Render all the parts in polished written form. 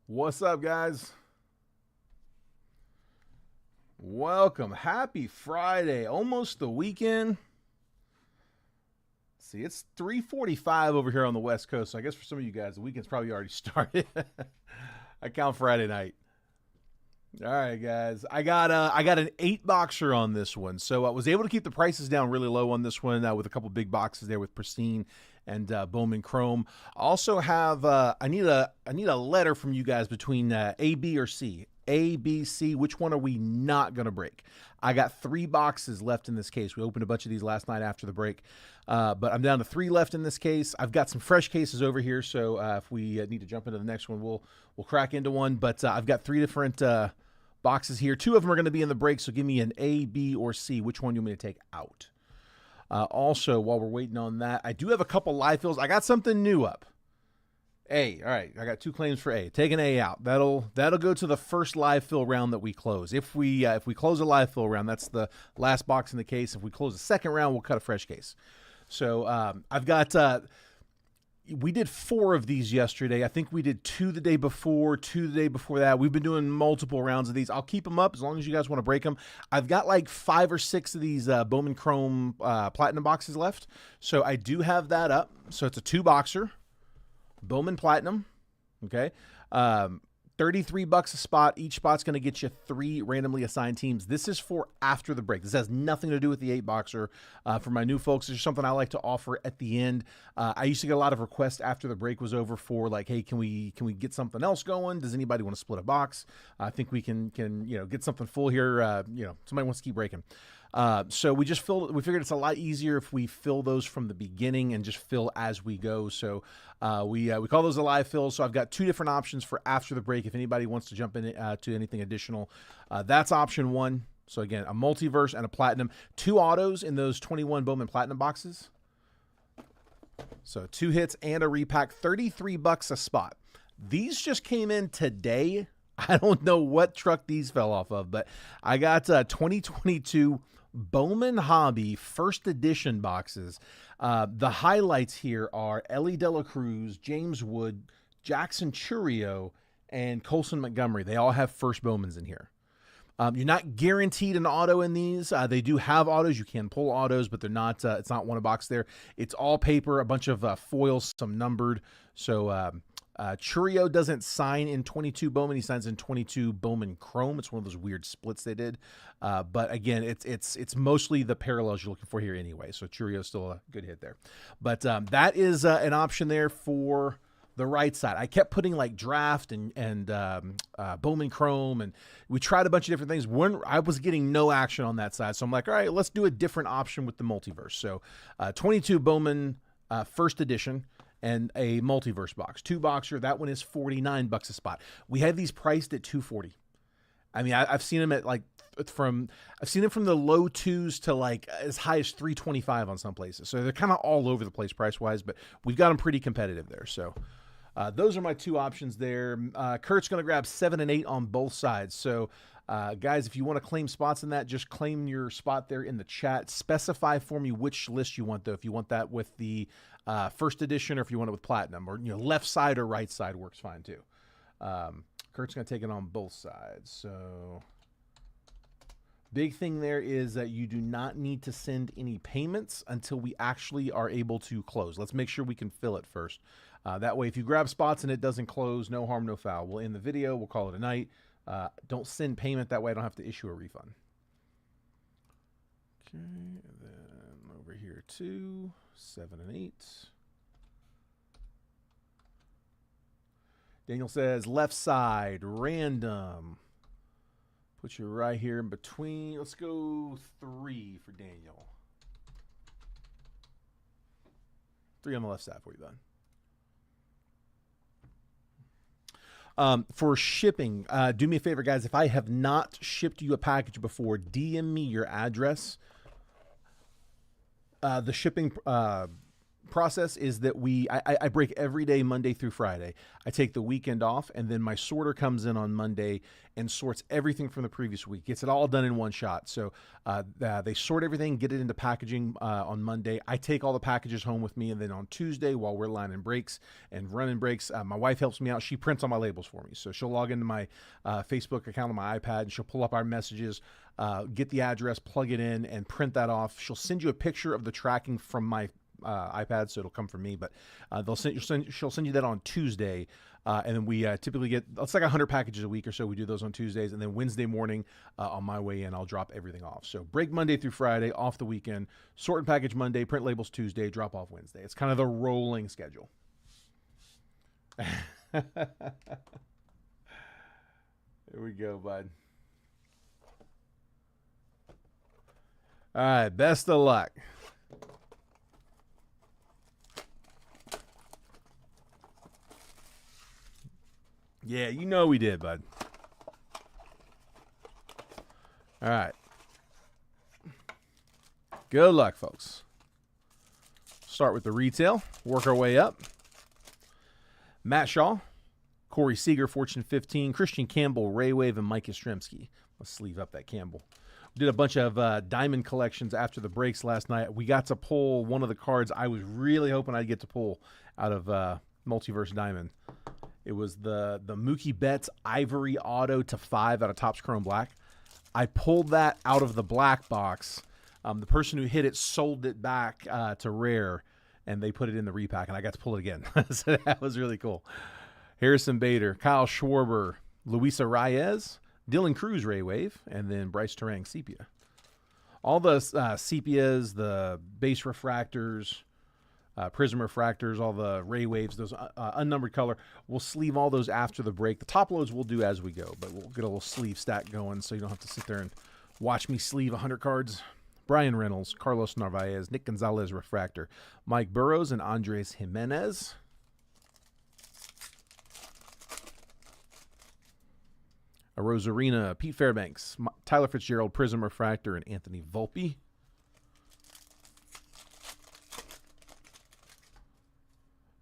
What's up, guys? Welcome. Happy Friday. Almost the weekend. See, it's 3:45 over here on the West Coast. So I guess for some of you guys, the weekend's probably already started. I count Friday night. All right, guys. I got an 8 boxer on this one. So I was able to keep the prices down really low on this one with a couple big boxes there with Pristine and Bowman Chrome. I also have I need a letter from you guys between A, B, or C. A, B, C. Which one are we not gonna break? I got 3 boxes left in this case. We opened a bunch of these last night after the break, but I'm down to 3 left in this case. I've got some fresh cases over here, so if we need to jump into the next one, we'll crack into one. But I've got 3 different boxes here. 2 of them are going to be in the break, so give me an A, B, or C. Which one do you want me to take out? Also, while we're waiting on that, I do have a couple live fills. I got something new up. A. All right, I got 2 claims for A. Take an A out. That'll go to the first live fill round that we close. If we close a live fill round, that's the last box in the case. If we close the second round, we'll cut a fresh case. So I've got. We did 4 of these yesterday. I think we did 2 the day before, 2 the day before that. We've been doing multiple rounds of these. I'll keep them up as long as you guys want to break them. I've got like 5 or 6 of these Bowman Chrome Platinum boxes left. So I do have that up. So it's a 2-boxer, Bowman Platinum, okay? $33 a spot. Each spot's going to get you 3 randomly assigned teams. This is for after the break. This has nothing to do with the 8-boxer. For my new folks, this is something I like to offer at the end. I used to get a lot of requests after the break was over for like, hey, can we get something else going? Does anybody want to split a box? I think we can get something full here. Somebody wants to keep breaking. So we figured it's a lot easier if we fill those from the beginning and just fill as we go. So we call those a live fill. So I've got 2 different options for after the break. If anybody wants to jump in to anything additional, that's option 1. So again, a multiverse and a platinum, 2 autos in those 21 Bowman Platinum boxes. So 2 hits and a repack, $33 a spot. These just came in today. I don't know what truck these fell off of, but I got 2022 Bowman Hobby first edition boxes. The highlights here are Ellie De La Cruz, James Wood, Jackson Churio, and Colson Montgomery. They all have first Bowmans in here. You're not guaranteed an auto in these. They do have autos. You can pull autos, but they're not. It's not one a box there. It's all paper, a bunch of foils, some numbered. So Churio doesn't sign in 22 Bowman. He signs in 22 Bowman Chrome. It's one of those weird splits they did. But again, it's mostly the parallels you're looking for here anyway. So Churio's still a good hit there. But that is an option there for the right side. I kept putting like draft and Bowman Chrome, and we tried a bunch of different things. I was getting no action on that side. So I'm like, all right, let's do a different option with the multiverse. So 22 Bowman first edition and a multiverse box, 2-boxer. That one is $49 a spot. We had these priced at $240. I mean, I've seen them at like from the low 2s to like as high as $325 on some places. So they're kind of all over the place price wise, but we've got them pretty competitive there. So those are my 2 options there. Kurt's going to grab 7 and 8 on both sides. So guys, if you want to claim spots in that, just claim your spot there in the chat. Specify for me which list you want, though. If you want that with the first edition, or if you want it with platinum, or left side or right side works fine too. Kurt's going to take it on both sides. So big thing there is that you do not need to send any payments until we actually are able to close. Let's make sure we can fill it first. That way, if you grab spots and it doesn't close, no harm, no foul. We'll end the video. We'll call it a night. Don't send payment. That way I don't have to issue a refund. Okay, and then over here 2, 7 and 8. Daniel says left side, random. Put you right here in between. Let's go 3 for Daniel. 3 on the left side for you, bud. For shipping, do me a favor, guys. If I have not shipped you a package before, DM me your address. The shipping process is that I break every day, Monday through Friday. I take the weekend off, and then my sorter comes in on Monday and sorts everything from the previous week. Gets it all done in one shot. So they sort everything, get it into packaging on Monday. I take all the packages home with me, and then on Tuesday, while we're lining breaks and running breaks, my wife helps me out. She prints all my labels for me. So she'll log into my Facebook account on my iPad, and she'll pull up our messages, get the address, plug it in, and print that off. She'll send you a picture of the tracking from my iPad, so it'll come from me, but she'll send you that on Tuesday, and then we typically get, it's like 100 packages a week or so. We do those on Tuesdays, and then Wednesday morning on my way in, I'll drop everything off. So break Monday through Friday, off the weekend, sort and package Monday, print labels Tuesday, drop off Wednesday. It's kind of the rolling schedule. Here we go, bud. All right, best of luck. Yeah, you know we did, bud. All right. Good luck, folks. Start with the retail. Work our way up. Matt Shaw, Corey Seager, Fortune 15, Christian Campbell, Ray Wave, and Mike Yastrzemski. Let's sleeve up that Campbell. We did a bunch of diamond collections after the breaks last night. We got to pull one of the cards I was really hoping I'd get to pull out of Multiverse Diamond. It was the Mookie Betts Ivory Auto to 5 out of Topps Chrome Black. I pulled that out of the black box. The person who hit it sold it back to Rare, and they put it in the repack, and I got to pull it again. So that was really cool. Harrison Bader, Kyle Schwarber, Luisa Reyes, Dylan Cruz Ray Wave, and then Bryce Terang Sepia. All the Sepias, the base refractors, prism refractors, all the Ray Waves, those unnumbered color. We'll sleeve all those after the break. The top loads we'll do as we go, but we'll get a little sleeve stack going so you don't have to sit there and watch me sleeve 100 cards. Brian Reynolds, Carlos Narvaez, Nick Gonzalez Refractor, Mike Burrows, and Andres Jimenez. A Rosarina, Pete Fairbanks, Tyler Fitzgerald, Prism Refractor, and Anthony Volpe.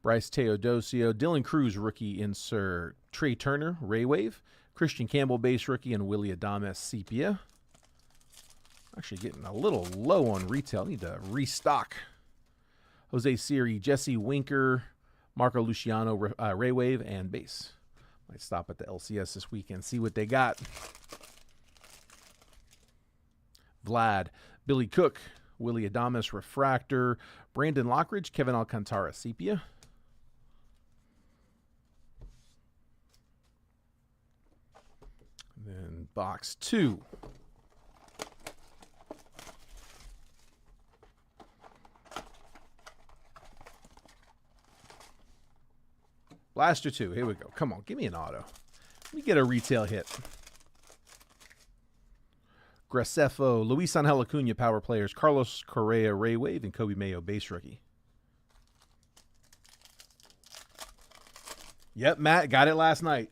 Bryce Teodosio, Dylan Cruz, rookie insert, Trey Turner, Ray Wave, Christian Campbell, base rookie, and Willie Adames, Sepia. Actually getting a little low on retail. Need to restock. Jose Siri, Jesse Winker, Marco Luciano, Ray Wave, and base. Might stop at the LCS this weekend, see what they got. Vlad, Billy Cook, Willie Adames, Refractor, Brandon Lockridge, Kevin Alcantara, Sepia. And then box 2. Blaster 2. Here we go. Come on, give me an auto. Let me get a retail hit. Graceffo, Luis Angel Acuna, power players, Carlos Correa, Ray Wave, and Kobe Mayo, base rookie. Yep, Matt got it last night.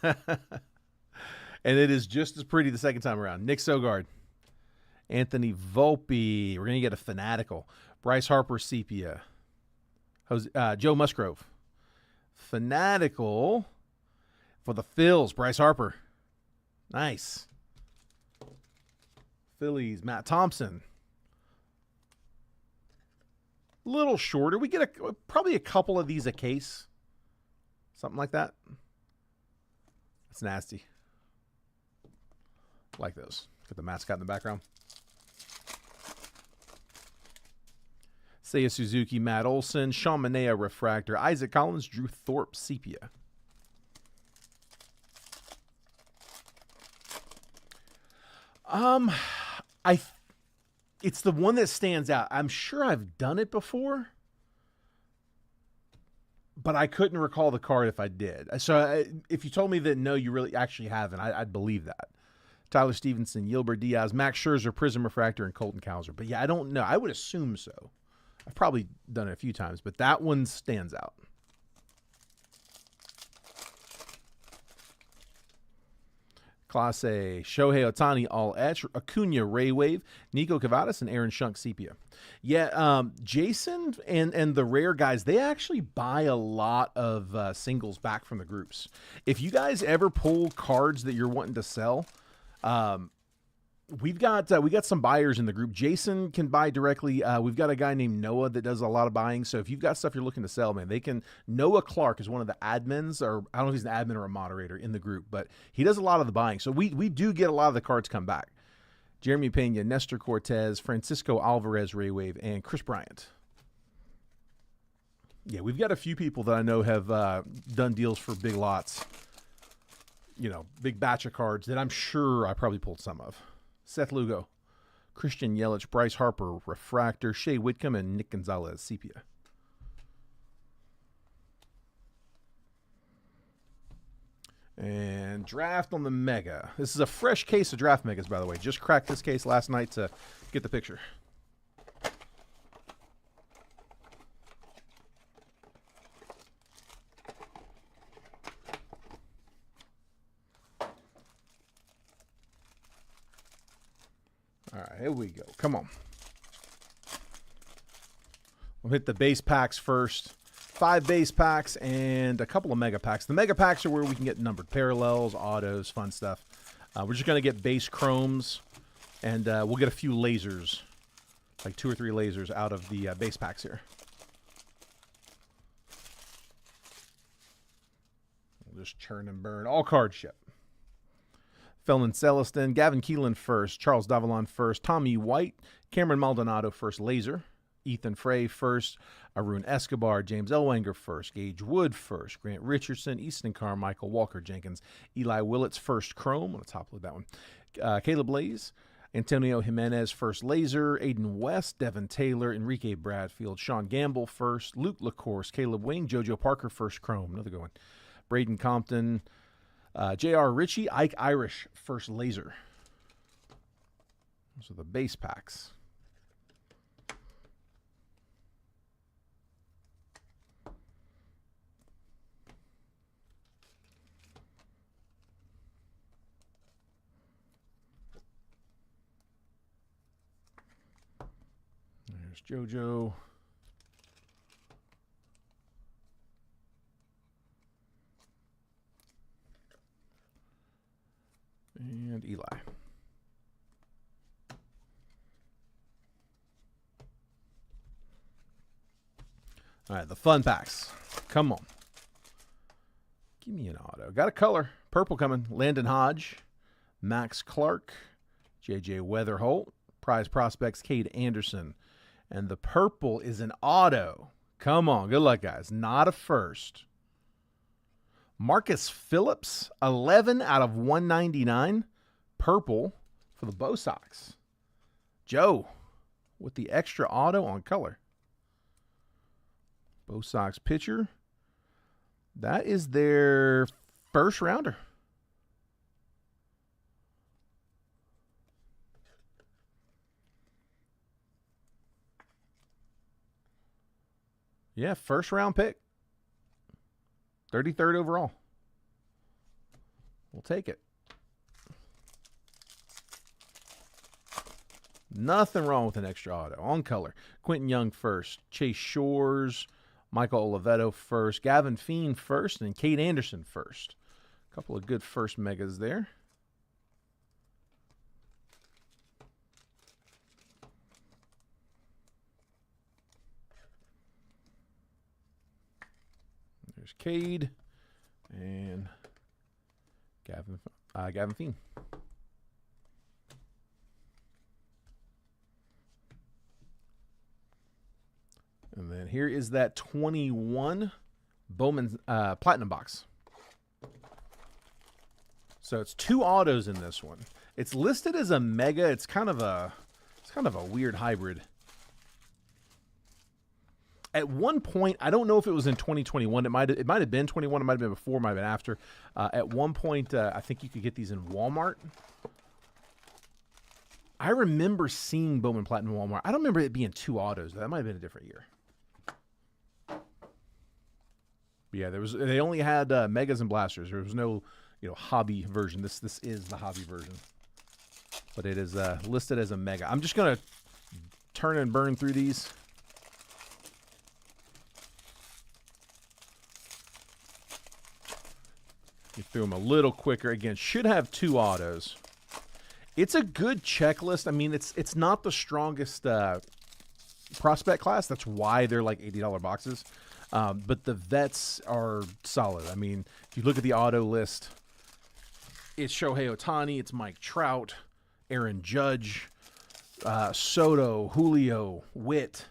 And it is just as pretty the second time around. Nick Sogard, Anthony Volpe. We're going to get a Fanatical. Bryce Harper, Sepia. Joe Musgrove. Fanatical for the Phils, Bryce Harper. Nice. Phillies, Matt Thompson. A little shorter. We get probably a couple of these a case. Something like that. That's nasty. Like those. Got the mascot in the background. Seiya Suzuki, Matt Olson, Sean Manea, Refractor, Isaac Collins, Drew Thorpe, Sepia. It's the one that stands out. I'm sure I've done it before, but I couldn't recall the card if I did. So if you told me that no, you really actually haven't, I'd believe that. Tyler Stevenson, Yilbert Diaz, Max Scherzer, Prism Refractor, and Colton Cowser. But yeah, I don't know. I would assume so. I've probably done it a few times, but that one stands out. Class A, Shohei Ohtani, all etch, Acuna, Ray Wave, Nico Cavadas, and Aaron Shunk, sepia. Yeah, Jason and the rare guys, they actually buy a lot of singles back from the groups. If you guys ever pull cards that you're wanting to sell, we got some buyers in the group. Jason can buy directly. We've got a guy named Noah that does a lot of buying. So if you've got stuff you're looking to sell, man, they can. Noah Clark is one of the admins, or I don't know if he's an admin or a moderator in the group, but he does a lot of the buying. So we do get a lot of the cards come back. Jeremy Pena, Nestor Cortez, Francisco Alvarez, Ray Wave, and Chris Bryant. Yeah, we've got a few people that I know have done deals for big lots. You know, big batch of cards that I'm sure I probably pulled some of. Seth Lugo, Christian Yelich, Bryce Harper, Refractor, Shea Whitcomb, and Nick Gonzalez, sepia. And draft on the Mega. This is a fresh case of draft Megas, by the way. Just cracked this case last night to get the picture. All right, here we go. Come on. We'll hit the base packs first. 5 base packs and a couple of mega packs. The mega packs are where we can get numbered parallels, autos, fun stuff. We're just going to get base chromes, and we'll get a few lasers, like 2 or 3 lasers out of the base packs here. We'll just churn and burn. All card ship. Felon Celestin, Gavin Keelan first, Charles Davalon first, Tommy White, Cameron Maldonado first laser, Ethan Frey first, Arun Escobar, James Ellwanger first, Gage Wood first, Grant Richardson, Easton Carmichael, Walker Jenkins, Eli Willits first chrome, on the top load that one, Caleb Blaze, Antonio Jimenez first laser, Aiden West, Devin Taylor, Enrique Bradfield, Sean Gamble first, Luke LaCourse, Caleb Wing, JoJo Parker first chrome, another good one, Braden Compton, J.R. Ritchie, Ike Irish, first laser. Those are the base packs. There's JoJo. And Eli. All right, the fun packs. Come on. Give me an auto. Got a color. Purple coming. Landon Hodge, Max Clark, J.J. Weatherholt, Prize Prospects, Cade Anderson. And the purple is an auto. Come on. Good luck, guys. Not a first. Marcus Phillips, 11 out of 199. Purple for the Bo Sox. Joe with the extra auto on color. Bo Sox pitcher. That is their first rounder. Yeah, first round pick. 33rd overall. We'll take it. Nothing wrong with an extra auto. On color. Quentin Young first. Chase Shores. Michael Oliveto first. Gavin Fiend first. And Cade Anderson first. A couple of good first megas there. There's Cade and Gavin Fiend. And then here is that 21 Bowman Platinum box. So it's 2 autos in this one. It's listed as a mega. It's kind of a weird hybrid. At one point, I don't know if it was in 2021. It might have been 21. It might have been before. It might have been after. At one point, I think you could get these in Walmart. I remember seeing Bowman Platinum in Walmart. I don't remember it being 2 autos. That might have been a different year. But yeah, they only had megas and blasters. There was no, hobby version. This is the hobby version, but it is listed as a mega. I'm just gonna turn and burn through these. Get through them a little quicker. Again, should have 2 autos. It's a good checklist. I mean, it's not the strongest prospect class. That's why they're like $80 boxes. But the vets are solid. I mean, if you look at the auto list, it's Shohei Ohtani, it's Mike Trout, Aaron Judge, Soto, Julio, Witt,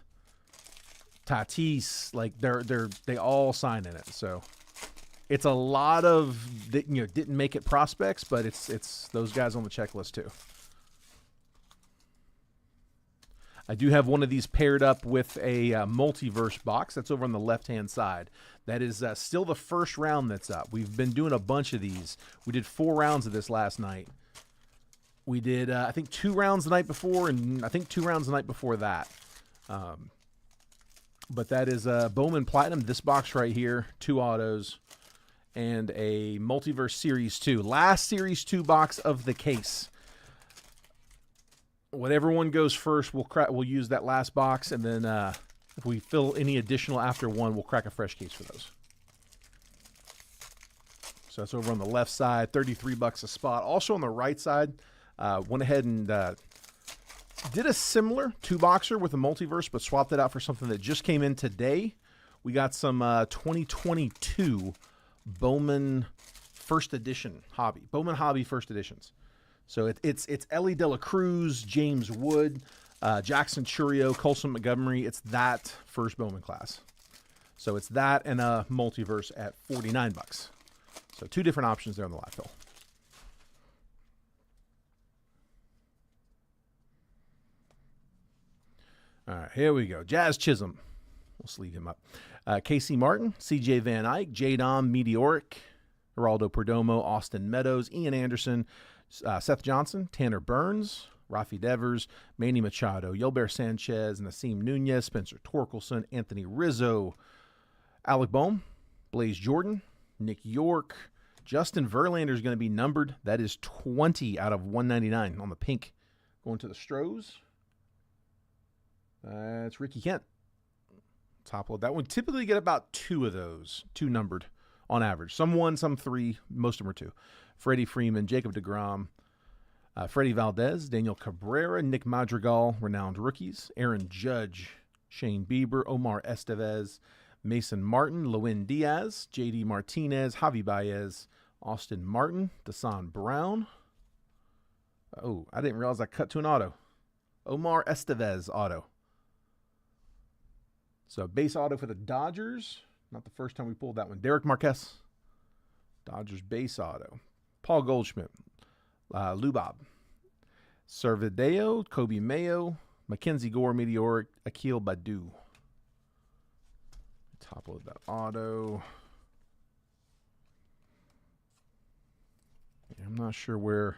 Tatis. Like they all sign in it. So it's a lot of didn't make it prospects, but it's those guys on the checklist too. I do have one of these paired up with a multiverse box. That's over on the left-hand side. That is still the first round that's up. We've been doing a bunch of these. We did 4 rounds of this last night. We did, I think, 2 rounds the night before, and I think 2 rounds the night before that. But that is Bowman Platinum, this box right here, 2 autos, and a Multiverse Series 2. Last Series 2 box of the case. Whatever one goes first, we'll use that last box, and then if we fill any additional after one, we'll crack a fresh case for those. So that's over on the left side, $33 a spot. Also on the right side, went ahead and did a similar 2-boxer with a multiverse, but swapped it out for something that just came in today. We got some 2022 Bowman First Edition Hobby. Bowman Hobby First Editions. So it's Ellie De La Cruz, James Wood, Jackson Churio, Colson Montgomery. It's that first Bowman class. So it's that and a multiverse at $49. So 2 different options there on the live fill. All right, here we go. Jazz Chisholm. We'll sleeve him up. Casey Martin, CJ Van Eyck, J-Dom, Meteoric, Geraldo Perdomo, Austin Meadows, Ian Anderson, Seth Johnson, Tanner Burns, Rafi Devers, Manny Machado, Yolber Sanchez, Nasim Nunez, Spencer Torkelson, Anthony Rizzo, Alec Boehm, Blaze Jordan, Nick York. Justin Verlander is going to be numbered. That is 20 out of 199 on the pink. Going to the Stros. That's Ricky Kent. Top load that one. Typically get about 2 of those, 2 numbered on average. Some 1, some 3. Most of them are 2. Freddie Freeman, Jacob deGrom, Freddie Valdez, Daniel Cabrera, Nick Madrigal, renowned rookies, Aaron Judge, Shane Bieber, Omar Estevez, Mason Martin, Lewin Diaz, J.D. Martinez, Javi Baez, Austin Martin, Desan Brown. Oh, I didn't realize I cut to an auto. Omar Estevez auto. So base auto for the Dodgers. Not the first time we pulled that one. Derek Marquez, Dodgers base auto. Paul Goldschmidt, Lubob, Servideo, Kobe Mayo, Mackenzie Gore, Meteoric, Akil Badu. Top load that auto. Yeah, I'm not sure where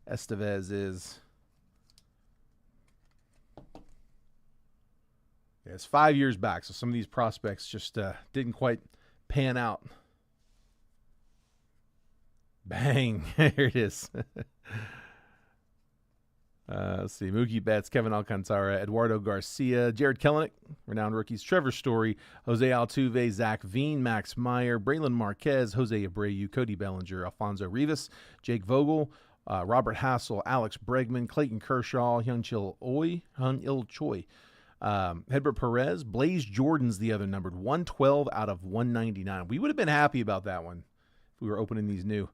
Estevez is. Yeah, it's 5 years back, so some of these prospects just didn't quite pan out. Bang. Here it is. Let's see. Mookie Betts, Kevin Alcantara, Eduardo Garcia, Jared Kelenic, renowned rookies, Trevor Story, Jose Altuve, Zach Veen, Max Meyer, Braylon Marquez, Jose Abreu, Cody Bellinger, Alfonso Rivas, Jake Vogel, Robert Hassel, Alex Bregman, Clayton Kershaw, Hyun-Il Choi, Hedbert Perez, Blaze Jordan's the other numbered, 112 out of 199. We would have been happy about that one if we were opening these new.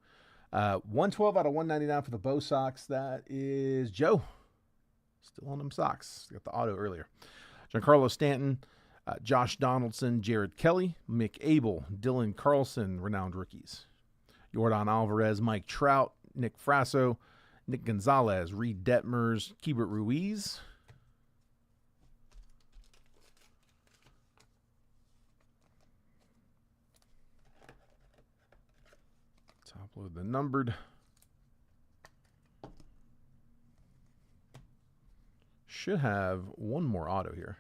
112 out of 199 for the Bo Sox. That is Joe. Still on them Sox. Got the auto earlier. Giancarlo Stanton, Josh Donaldson, Jared Kelly, Mick Abel, Dylan Carlson, renowned rookies. Yordan Alvarez, Mike Trout, Nick Frasso, Nick Gonzalez, Reed Detmers, Keibert Ruiz. Top load the numbered. Should have one more auto here.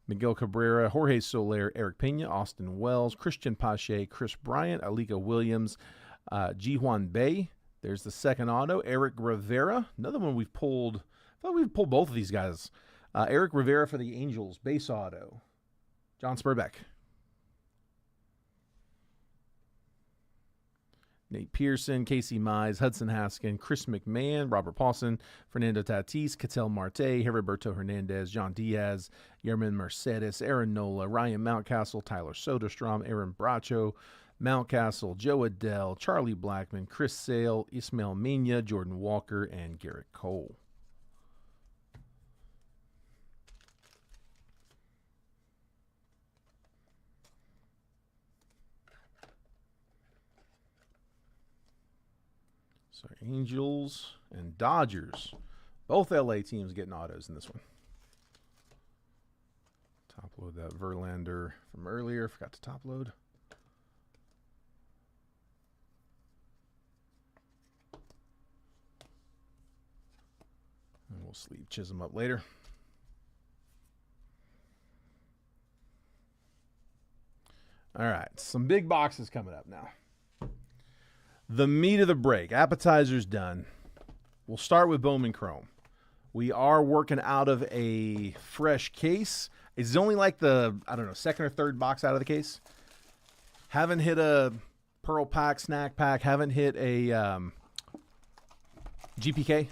Miguel Cabrera, Jorge Soler, Eric Pena, Austin Wells, Christian Pache, Chris Bryant, Alika Williams, Ji-Hwan Bae. There's the second auto. Eric Rivera, another one we've pulled. I thought we've pulled both of these guys. Eric Rivera for the Angels, base auto. John Spurbeck. Nate Pearson, Casey Mize, Hudson Haskin, Chris McMahon, Robert Paulson, Fernando Tatis, Ketel Marte, Heriberto Hernandez, John Diaz, Yerman Mercedes, Aaron Nola, Ryan Mountcastle, Tyler Soderstrom, Aaron Bracho, Mountcastle, Joe Adell, Charlie Blackmon, Chris Sale, Ismael Mena, Jordan Walker, and Garrett Cole. So Angels and Dodgers. Both LA teams getting autos in this one. Top load that Verlander from earlier. Forgot to top load. And we'll sleeve Chisholm up later. All right, some big boxes coming up now. The meat of the break. Appetizer's done. We'll start with Bowman Chrome. We are working out of a fresh case. It's only like the, I don't know, second or third box out of the case. Haven't hit a Pearl Pack, Snack Pack. Haven't hit a GPK.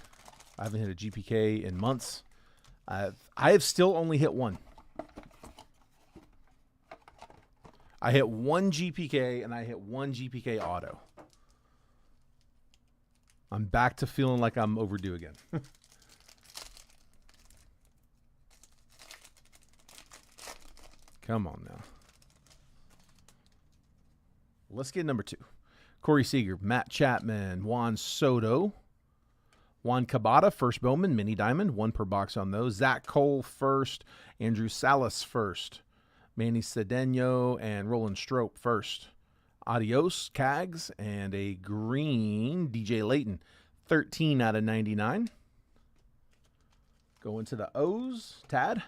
I haven't hit a GPK in months. I have still only hit one. I hit one GPK and I hit one GPK auto. I'm back to feeling like I'm overdue again. Come on now. Let's get number 2. Corey Seager, Matt Chapman, Juan Soto, Juan Cabada, first Bowman, mini diamond, 1 per box on those. Zach Cole first, Andrew Salas first, Manny Cedeno and Roland Strope first. Adios, Cags, and a green DJ Layton, 13 out of 99. Going to the O's, Tad.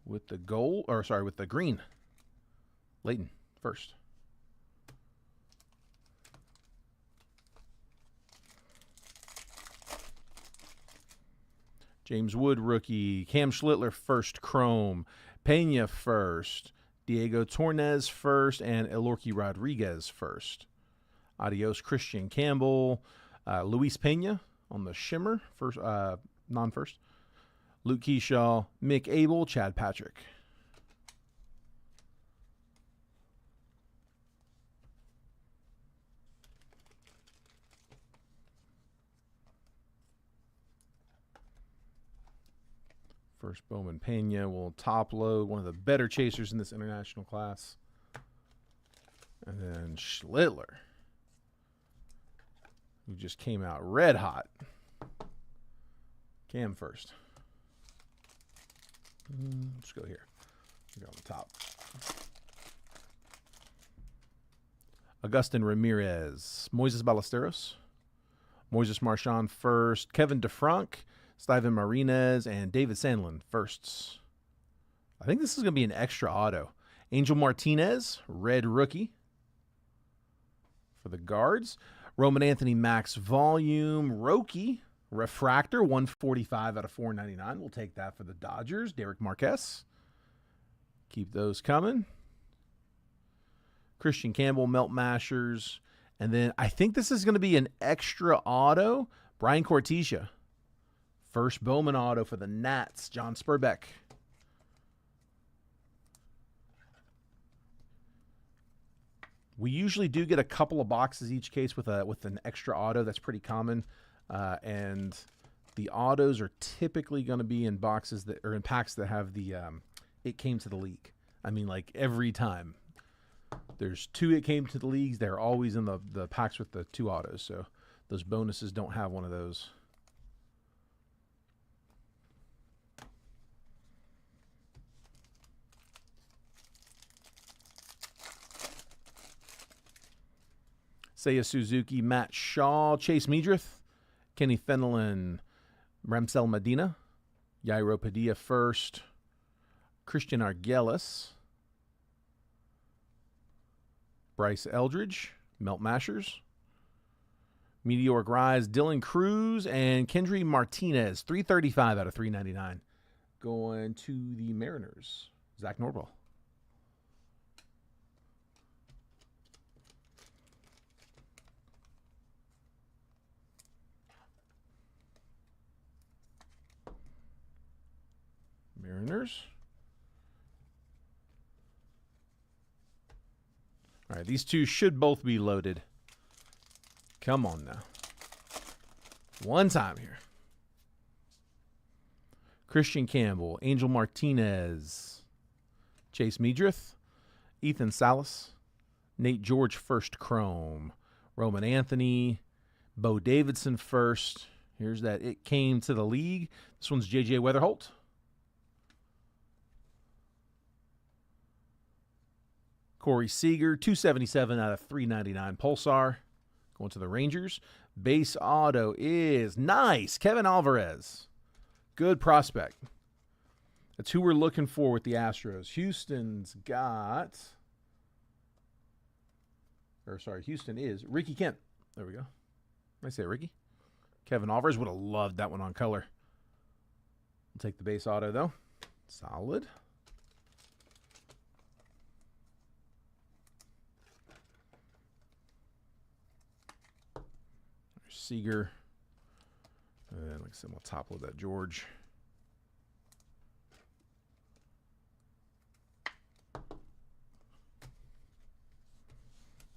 With the gold, or sorry, with the green. Layton first. James Wood, rookie. Cam Schlittler first, chrome. Pena first. Diego Tornes first, and Elorki Rodriguez first. Adios, Christian Campbell. Luis Pena on the shimmer, first, non-first. Luke Keyshaw, Mick Abel, Chad Patrick. First, Bowman Pena will top load, one of the better chasers in this international class. And then Schlittler, who just came out red hot. Cam first. Let's go here. Go on the top. Agustin Ramirez, Moises Ballesteros, Moises Marchand first, Kevin DeFranc, Steven Marinez, and David Sandlin firsts. I think this is going to be an extra auto. Angel Martinez, red rookie for the Guards. Roman Anthony Max Volume, Roki, refractor, 145 out of 499. We'll take that for the Dodgers. Derek Marquez. Keep those coming. Christian Campbell, Melt Mashers. And then I think this is going to be an extra auto. Brian Cortesia. First Bowman auto for the Nats, John Spurbeck. We usually do get a couple of boxes each case with an extra auto. That's pretty common. And the autos are typically going to be in boxes that or in packs that have the it came to the league. I mean, like every time. There's 2 it came to the leagues. They're always in the packs with the 2 autos. So those bonuses don't have one of those. Seiya Suzuki, Matt Shaw, Chase Meadrith, Kenny Fenelon, Ramsel Medina, Yairo Padilla first. Christian Argelis. Bryce Eldridge. Melt Mashers. Meteoric Rise. Dylan Cruz and Kendry Martinez. 335 out of 399. Going to the Mariners. Zach Norvell. Mariners. All right, these two should both be loaded. Come on now. One time here. Christian Campbell, Angel Martinez, Chase Meadrith, Ethan Salas, Nate George first chrome, Roman Anthony, Bo Davidson first. Here's that It Came to the League. This one's J.J. Weatherholt. Corey Seager, 277 out of 399 Pulsar. Going to the Rangers. Base auto is nice. Kevin Alvarez. Good prospect. That's who we're looking for with the Astros. Houston is Ricky Kent. There we go. Did I say Ricky? Kevin Alvarez would have loved that one on color. We'll take the base auto, though. Solid. There's Seager. And like I said, we'll top load that George.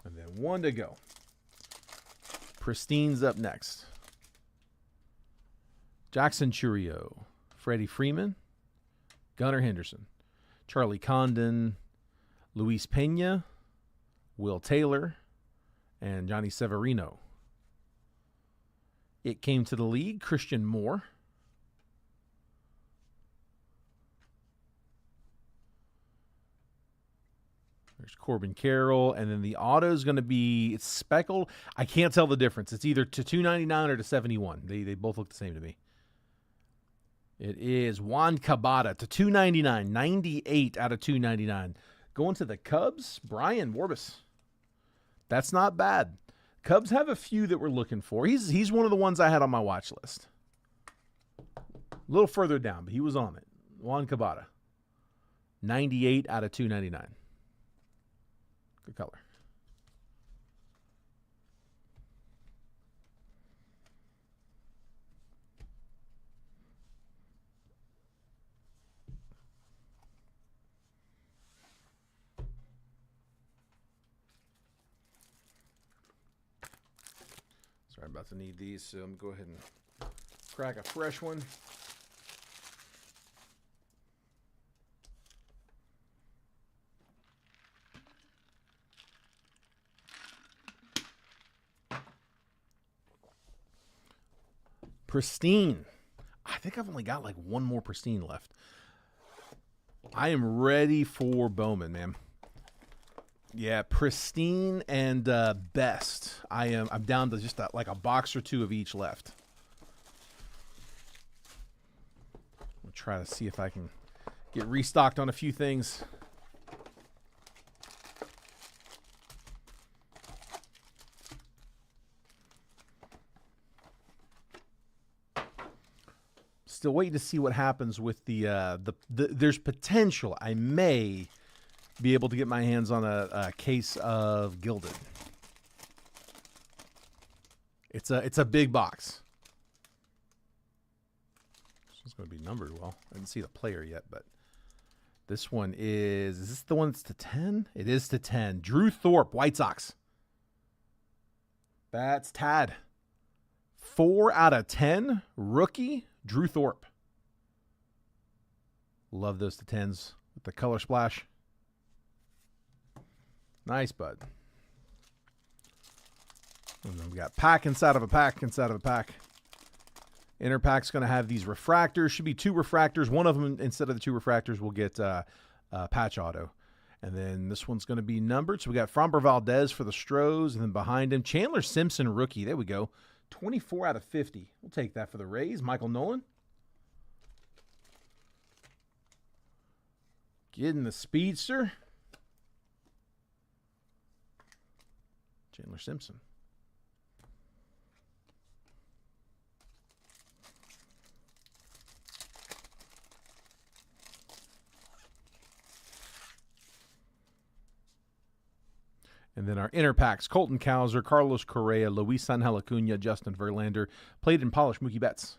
And then one to go. Pristine's up next. Jackson Churio, Freddie Freeman, Gunnar Henderson, Charlie Condon, Luis Pena, Will Taylor, and Johnny Severino. It Came to the League, Christian Moore. There's Corbin Carroll, and then the auto is going to be, it's speckled. I can't tell the difference. It's either to 299 or to 71. They both look the same to me. It is Juan Cabada to 299, 98 out of 299. Going to the Cubs, Brian Warbus. That's not bad. Cubs have a few that we're looking for. He's one of the ones I had on my watch list. A little further down, but he was on it. Juan Cabada. 98 out of 299. Good color. Sorry, I'm about to need these, so I'm going to go ahead and crack a fresh one. Pristine. I think I've only got like one more Pristine left. I am ready for Bowman, man. Yeah, Pristine and Best. I'm down to just like a box or two of each left. We'll try to see if I can get restocked on a few things. Still waiting to see what happens with the there's potential. I may be able to get my hands on a case of Gilded. It's a big box. This is going to be numbered well. I didn't see the player yet, but this one is this the one that's to 10? It is to 10. Drew Thorpe, White Sox. That's Tad. 4 out of 10. Rookie, Drew Thorpe. Love those to 10s with the color splash. Nice, bud. And then we got pack inside of a pack inside of a pack. Inner pack's going to have these refractors. Should be 2 refractors. One of them, instead of the 2 refractors, will get patch auto. And then this one's going to be numbered. So we got Framber Valdez for the Stros. And then behind him, Chandler Simpson, rookie. There we go. 24 out of 50. We'll take that for the Rays. Michael Nolan. Getting the speedster. Chandler Simpson. And then our inner packs, Colton Cowser, Carlos Correa, Luis Angel Acuna, Justin Verlander, played and polished Mookie Betts.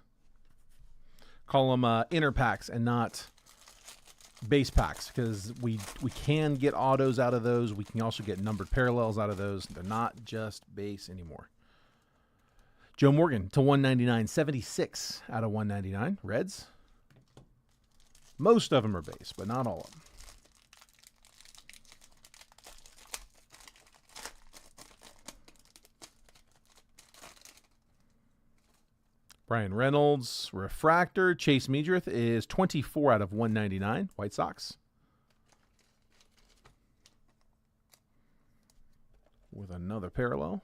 Call them inner packs and not base packs because we can get autos out of those. We can also get numbered parallels out of those. They're not just base anymore. Joe Morgan to 199, 76 out of 199. Reds. Most of them are base, but not all of them. Brian Reynolds, refractor. Chase Meadrith is 24 out of 199. White Sox. With another parallel.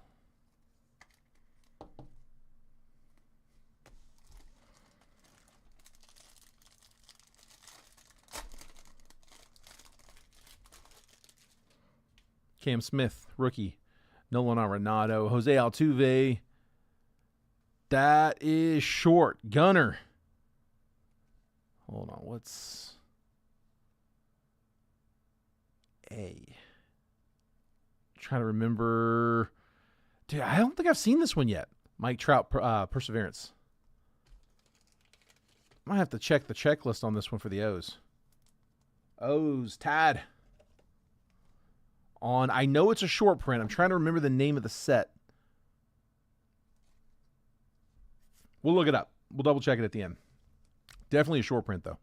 Cam Smith, rookie. Nolan Arenado. Jose Altuve. That is short. Gunner. Hold on. What's A? Trying to remember. Dude, I don't think I've seen this one yet. Mike Trout, Perseverance. Might have to check the checklist on this one for the O's. O's, Tad. I know it's a short print. I'm trying to remember the name of the set. We'll look it up. We'll double check it at the end. Definitely a short print, though.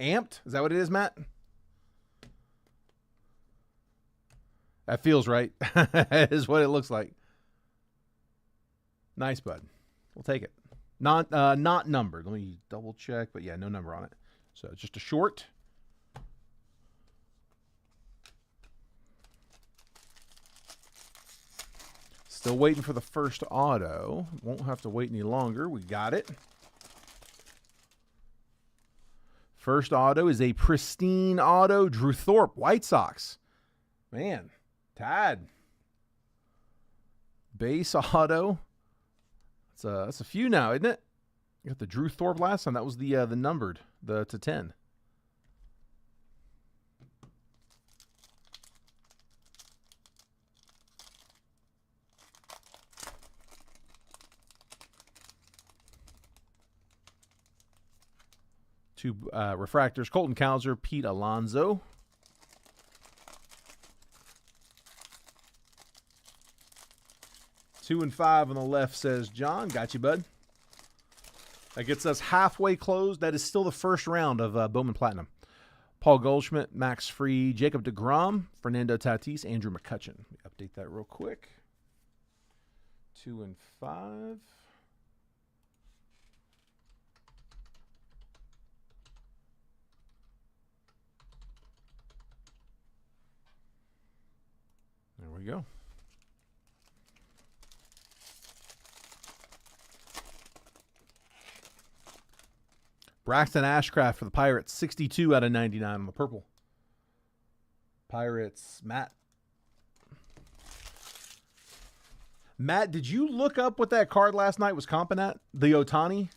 Amped? Is that what it is, Matt? That feels right. That is what it looks like. Nice, bud. We'll take it. Not numbered. Let me double check. But yeah, no number on it. So it's just a short. Still waiting for the first auto. Won't have to wait any longer. We got it. First auto is a pristine auto. Drew Thorpe, White Sox. Man, Tad. Base auto. That's a few now, isn't it? You got the Drew Thorpe last time. That was the numbered, the to 10. Two refractors, Colton Cowser, Pete Alonso. Two and 5 on the left, says John. Got you, bud. That gets us halfway closed. That is still the first round of Bowman Platinum. Paul Goldschmidt, Max Fried, Jacob deGrom, Fernando Tatis, Andrew McCutchen. Let me update that real quick. 2 and 5. There we go. Braxton Ashcraft for the Pirates, 62 out of 99 on the purple. Pirates, Matt. Matt, did you look up what that card last night was comping at? The Ohtani?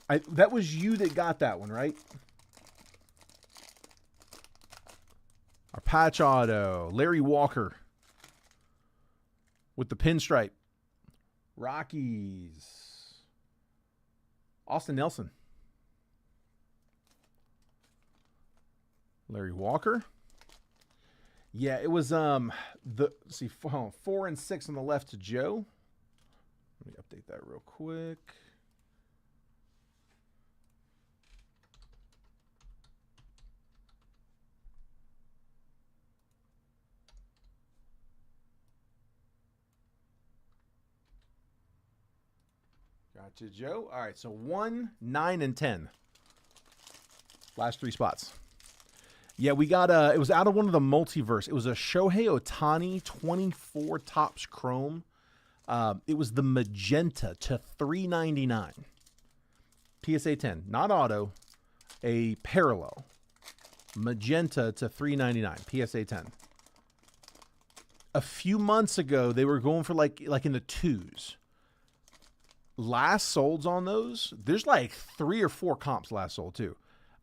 That was you that got that one, right? Our patch auto, Larry Walker with the pinstripe. Rockies. Austin Nelson. Larry Walker. Yeah, it was 4 and 6 on the left to Joe. Let me update that real quick. Gotcha, Joe. All right, so 1, 9, and 10. Last 3 spots. Yeah, we got it was out of one of the multiverse. It was a Shohei Ohtani 24 Topps Chrome. It was the magenta to $3.99. PSA 10, not auto, a parallel. Magenta to $3.99, PSA 10. A few months ago, they were going for like in the twos. Last solds on those, there's like 3 or 4 comps last sold too.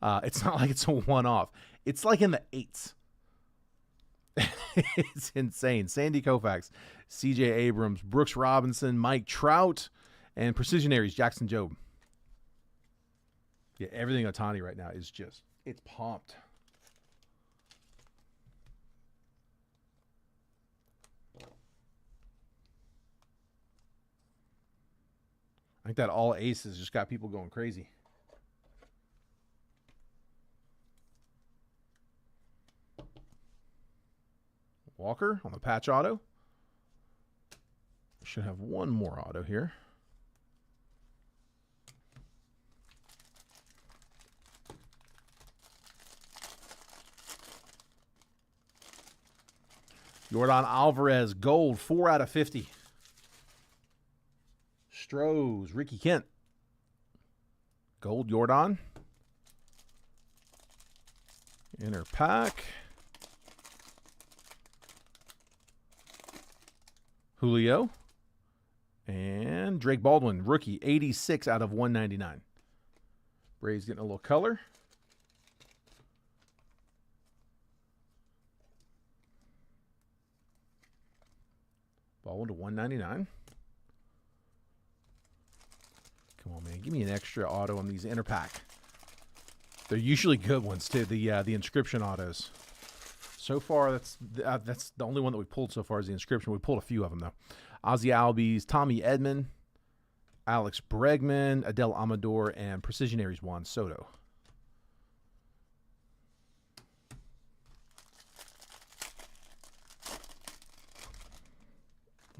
It's not like it's a one-off. It's like in the 8s. It's insane. Sandy Koufax, CJ Abrams, Brooks Robinson, Mike Trout, and Precision Aries, Jackson Jobe. Yeah, everything Ohtani right now is just, it's pumped. I think that all aces just got people going crazy. Walker on the patch auto. Should have one more auto here. Yordan Alvarez, gold, 4 out of 50. Strohs, Ricky Kent. Gold Yordan. Inner pack. Julio. And Drake Baldwin, rookie, 86 out of 199. Braves getting a little color. Baldwin to 199. Come on, man. Give me an extra auto on these inner pack. They're usually good ones, too, the inscription autos. So far, that's the only one that we pulled so far is the inscription. We pulled a few of them, though. Ozzy Albies, Tommy Edman, Alex Bregman, Adele Amador, and Precision Aries Juan Soto.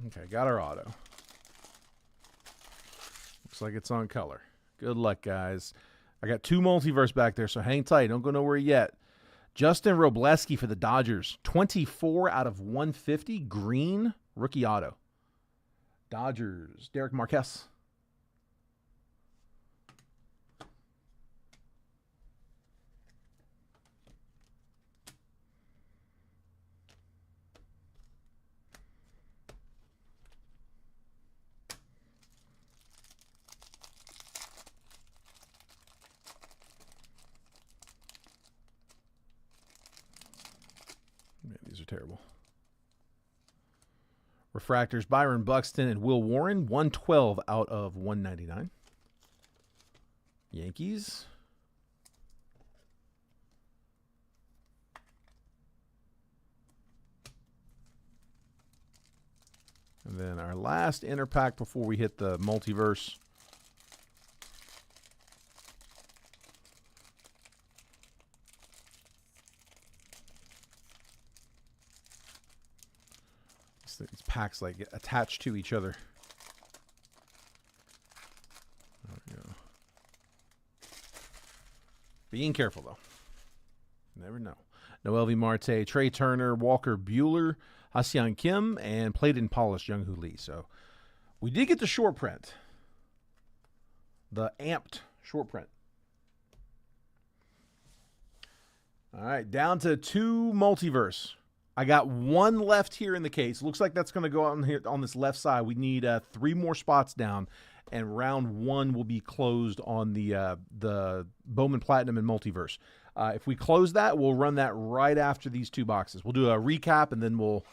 Okay, got our auto. Looks like it's on color. Good luck, guys. I got 2 multiverse back there, so hang tight. Don't go nowhere yet. Justin Robleski for the Dodgers. 24 out of 150. Green rookie auto. Dodgers. Derek Marquez. Man, these are terrible. Refractors, Byron Buxton and Will Warren, 112 out of 199. Yankees. And then our last inner pack before we hit the multiverse. These packs like get attached to each other. There we go. Being careful though. Never know. Noelvi Marte, Trey Turner, Walker Buehler, Ha-Seong Kim, and plated and polished Young-Hoo Lee. So we did get the short print. The amped short print. All right, down to 2 multiverse. I got 1 left here in the case. Looks like that's going to go out on here on this left side. We need 3 more spots down, and round 1 will be closed on the Bowman Platinum and Multiverse. If we close that, we'll run that right after these 2 boxes. We'll do a recap, and then we'll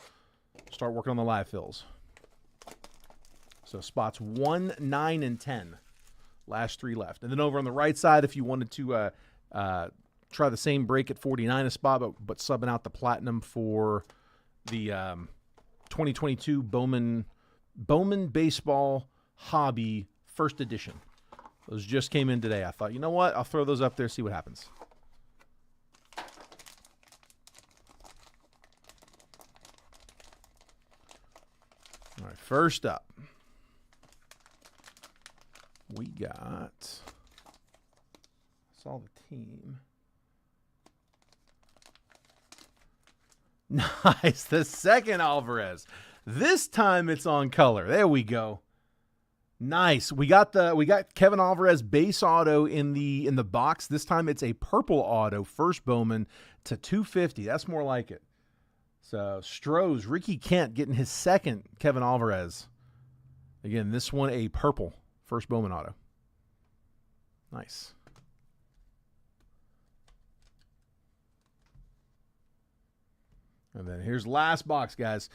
start working on the live fills. So spots 1, 9, and 10. Last 3 left. And then over on the right side, if you wanted to try the same break at 49 a spot, but subbing out the Platinum for the 2022 Bowman Baseball Hobby First Edition. Those just came in today. I thought, you know what? I'll throw those up there, see what happens. All right, first up, we got, saw the team. Nice. The second Alvarez. This time it's on color. There we go. Nice. We got Kevin Alvarez base auto in the box. This time it's a purple auto, first Bowman to 250. That's more like it. So Strohs, Ricky Kent getting his second Kevin Alvarez. Again, this one a purple, first Bowman auto. Nice. And then here's last box, guys.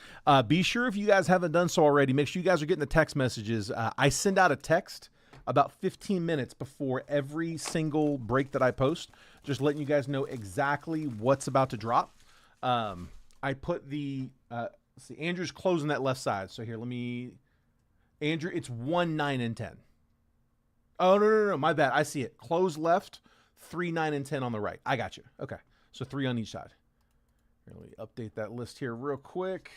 Be sure, if you guys haven't done so already, make sure you guys are getting the text messages. I send out a text about 15 minutes before every single break that I post, just letting you guys know exactly what's about to drop. I put the, see, Andrew's closing that left side. So here, Andrew, it's 1, 9, and 10. Oh, no, my bad. I see it. Close left, 3, 9, and 10 on the right. I got you. Okay, so 3 on each side. Let me update that list here real quick.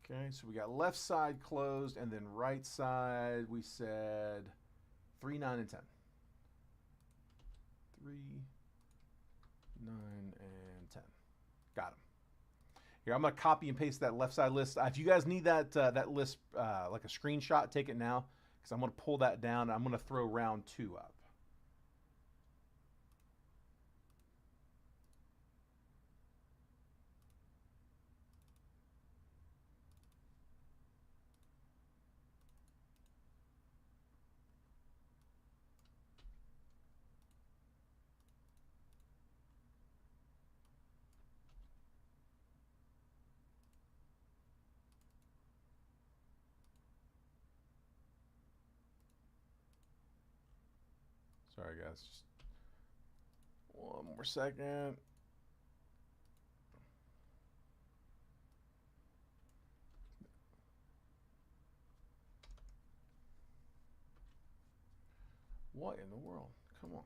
Okay, so we got left side closed, and then right side we said 3, 9, and 10. 3, 9, and 10. Got them. Here, I'm going to copy and paste that left side list. If you guys need that list like a screenshot, take it now, because I'm going to pull that down. I'm going to throw round 2 up. Sorry, guys. Just one more second. What in the world? Come on.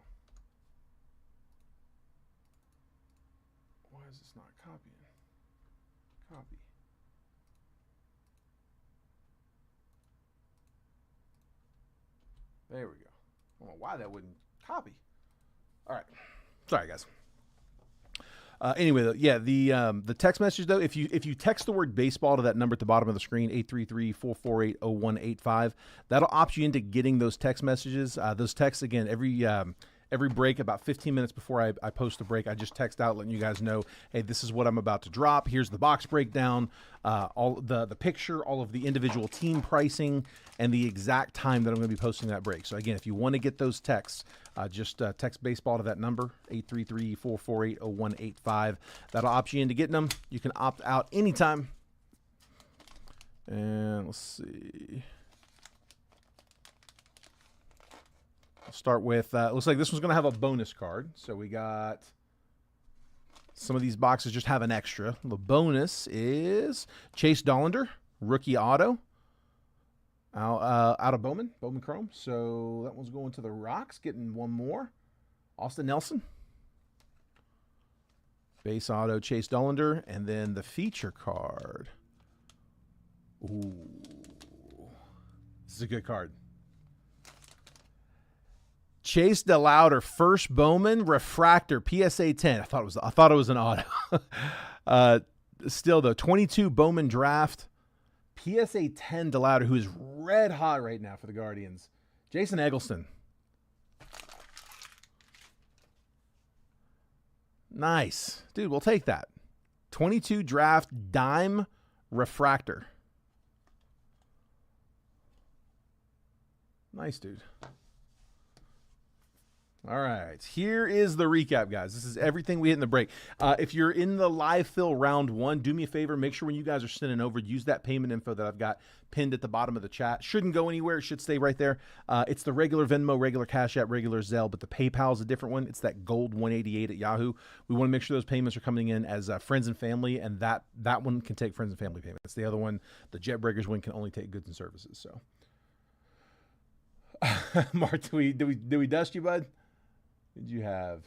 Why is this not copying? Copy. There we go. I don't know why that wouldn't copy. All right. Sorry, guys. Anyway, though, yeah, the text message, though, if you text the word baseball to that number at the bottom of the screen, 833-448-0185, that'll opt you into getting those text messages. Those texts, again, every break, about 15 minutes before I post the break, I just text out letting you guys know, hey, this is what I'm about to drop. Here's the box breakdown, all the picture, all of the individual team pricing, and the exact time that I'm going to be posting that break. So again, if you want to get those texts, just text baseball to that number, 833-448-0185. That'll opt you into getting them. You can opt out anytime. And let's see. I'll start with, looks like this one's going to have a bonus card. So we got, some of these boxes just have an extra. The bonus is Chase Dollander, rookie auto, out of Bowman Chrome. So that one's going to the Rocks, getting one more. Austin Nelson, base auto, Chase Dollander, and then the feature card. Ooh, this is a good card. Chase DeLauder, first Bowman refractor, PSA 10. I thought it was an auto. Still though, 22 Bowman draft, PSA 10 DeLauder, who is red hot right now for the Guardians. Jason Eggleston. Nice, dude. We'll take that. 22 draft dime refractor. Nice, dude. All right, here is the recap, guys. This is everything we hit in the break. If you're in the live fill round 1, do me a favor. Make sure when you guys are sending over, use that payment info that I've got pinned at the bottom of the chat. Shouldn't go anywhere. It should stay right there. It's the regular Venmo, regular Cash App, regular Zelle, but the PayPal is a different one. It's that gold 188 at Yahoo. We want to make sure those payments are coming in as friends and family, and that one can take friends and family payments. The other one, the Jet Breakers one, can only take goods and services. So, Mark, did we dust you, bud? Did you have?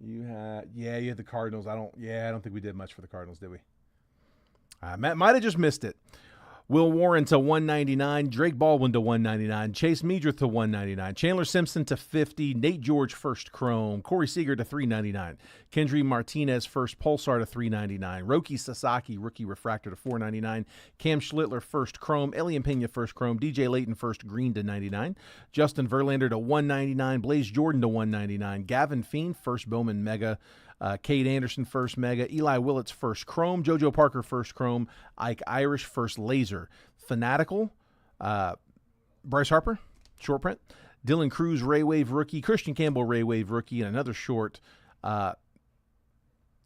You had the Cardinals. I don't think we did much for the Cardinals, did we? Matt might have just missed it. Will Warren to 199, Drake Baldwin to 199, Chase Meadrith to 199, Chandler Simpson to 50, Nate George first chrome, Corey Seager to 399, Kendry Martinez first pulsar to 399, Roki Sasaki rookie refractor to 499, Cam Schlittler first chrome, Elian Pena first chrome, DJ Layton first green to 99, Justin Verlander to 199, Blaze Jordan to 199, Gavin Fiend first Bowman mega, Cade Anderson first mega, Eli Willits first chrome, JoJo Parker first chrome, Ike Irish first laser, Fanatical, Bryce Harper short print, Dylan Cruz Ray Wave rookie, Christian Campbell Ray Wave rookie, and another short, Gunnar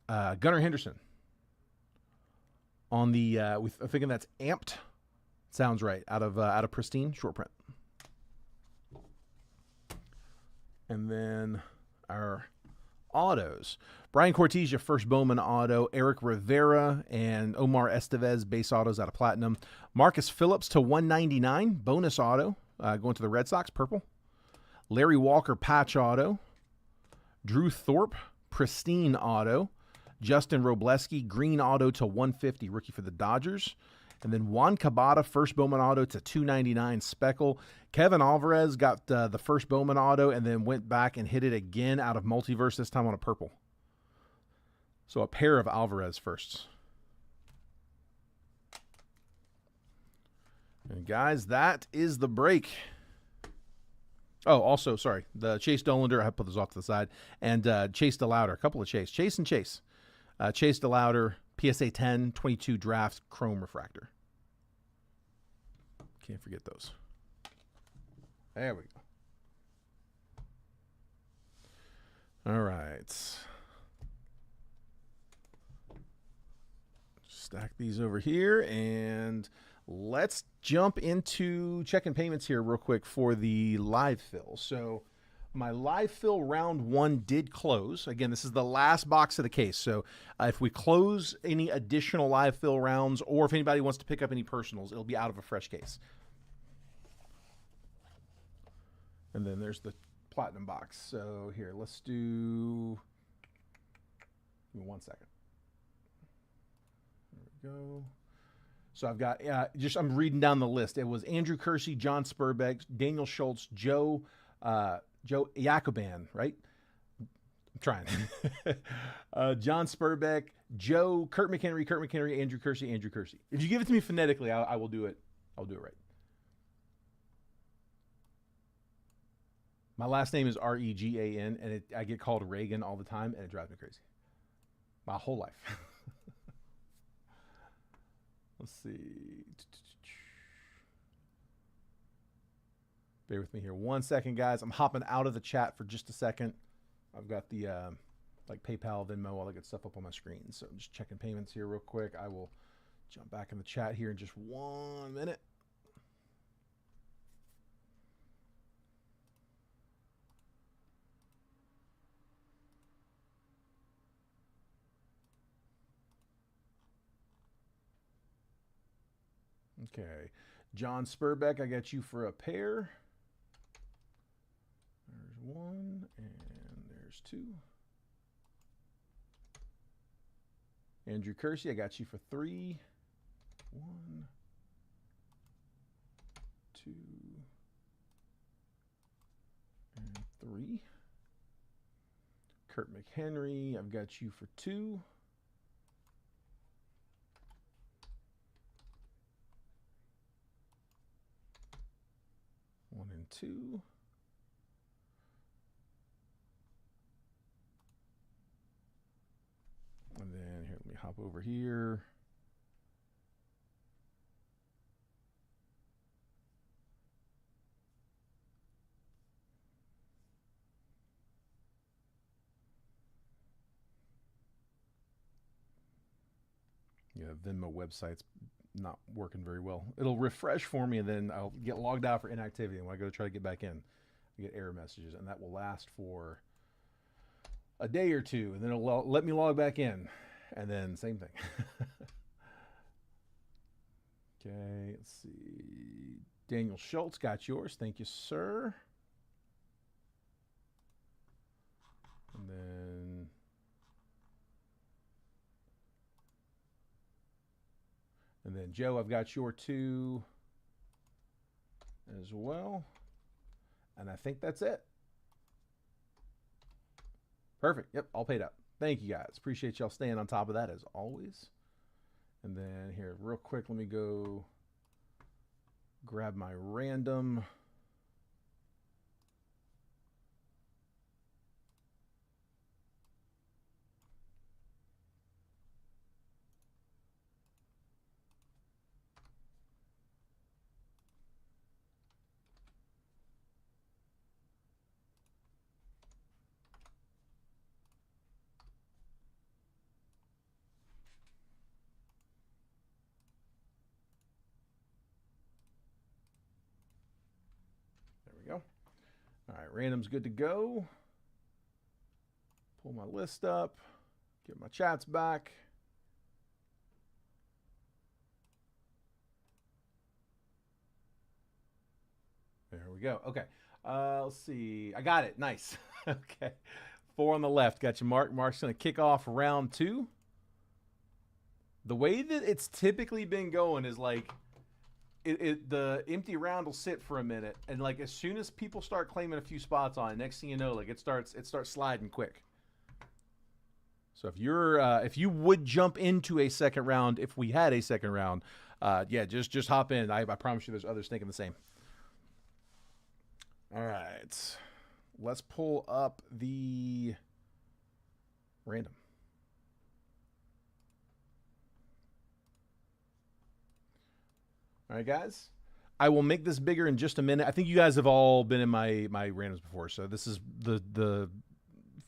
Henderson on the I'm thinking that's Amped, sounds right, out of Pristine short print. And then our autos. Brian Cortesia, first Bowman auto. Eric Rivera and Omar Estevez, base autos out of Platinum. Marcus Phillips to 199, bonus auto, going to the Red Sox, purple. Larry Walker, patch auto. Drew Thorpe, pristine auto. Justin Robleski, green auto to 150, rookie for the Dodgers. And then Juan Cabada, first Bowman auto to 299, speckle. Kevin Alvarez got the first Bowman auto and then went back and hit it again out of Multiverse, this time on a purple. So a pair of Alvarez firsts. And guys, that is the break. Oh, also, sorry, the Chase Dollander, I put this off to the side, and Chase DeLauder, a couple of Chase. Chase and Chase. Chase DeLauder, PSA 10, 22 draft, chrome refractor. Can't forget those. There we go. All right. Stack these over here, and let's jump into checking payments here real quick for the live fill. So my live fill round one did close. Again, this is the last box of the case. So if we close any additional live fill rounds, or if anybody wants to pick up any personals, it'll be out of a fresh case. And then there's the platinum box. So here, let's do, give me 1 second. There we go. So I've got, I'm reading down the list. It was Andrew Kersey, John Spurbeck, Daniel Schultz, Joe Jacoban, right? I'm trying. John Spurbeck, Joe, Kurt McHenry, Andrew Kersey. If you give it to me phonetically, I will do it. I'll do it right. My last name is Regan, and I get called Reagan all the time, and it drives me crazy. My whole life. Let's see. Bear with me here 1 second, guys. I'm hopping out of the chat for just a second. I've got the like PayPal, Venmo, all that good stuff up on my screen. So I'm just checking payments here real quick. I will jump back in the chat here in just 1 minute. Okay, John Spurbeck, I got you for a pair. There's one, and there's two. Andrew Kersey, I got you for 3. 1, 2, and 3. Kurt McHenry, I've got you for 2. 1 and 2. And then here, let me hop over here. Yeah, Venmo website's not working very well. It'll refresh for me, and then I'll get logged out for inactivity. And when I go to try to get back in, I get error messages, and that will last for a day or two, and then it'll let me log back in, and then same thing. Okay, let's see. Daniel Schultz, got yours. Thank you, sir. And And then Joe, I've got your 2 as well. And I think that's it. Perfect. Yep, all paid up. Thank you guys. Appreciate y'all staying on top of that as always. And then here, real quick, let me go grab my random. There we go. All right, random's good to go. Pull my list up, get my chats back. There we go. Okay. Let's see. I got it. Nice. Okay. 4 on the left. Got you, Mark. Mark's going to kick off round 2. The way that it's typically been going is like the empty round will sit for a minute, and like as soon as people start claiming a few spots on it, next thing you know, like it starts sliding quick. So if you would jump into a second round, if we had a second round, yeah, just hop in. I promise you, there's others thinking the same. All right, let's pull up the random. All right, guys. I will make this bigger in just a minute. I think you guys have all been in my randoms before, so this is the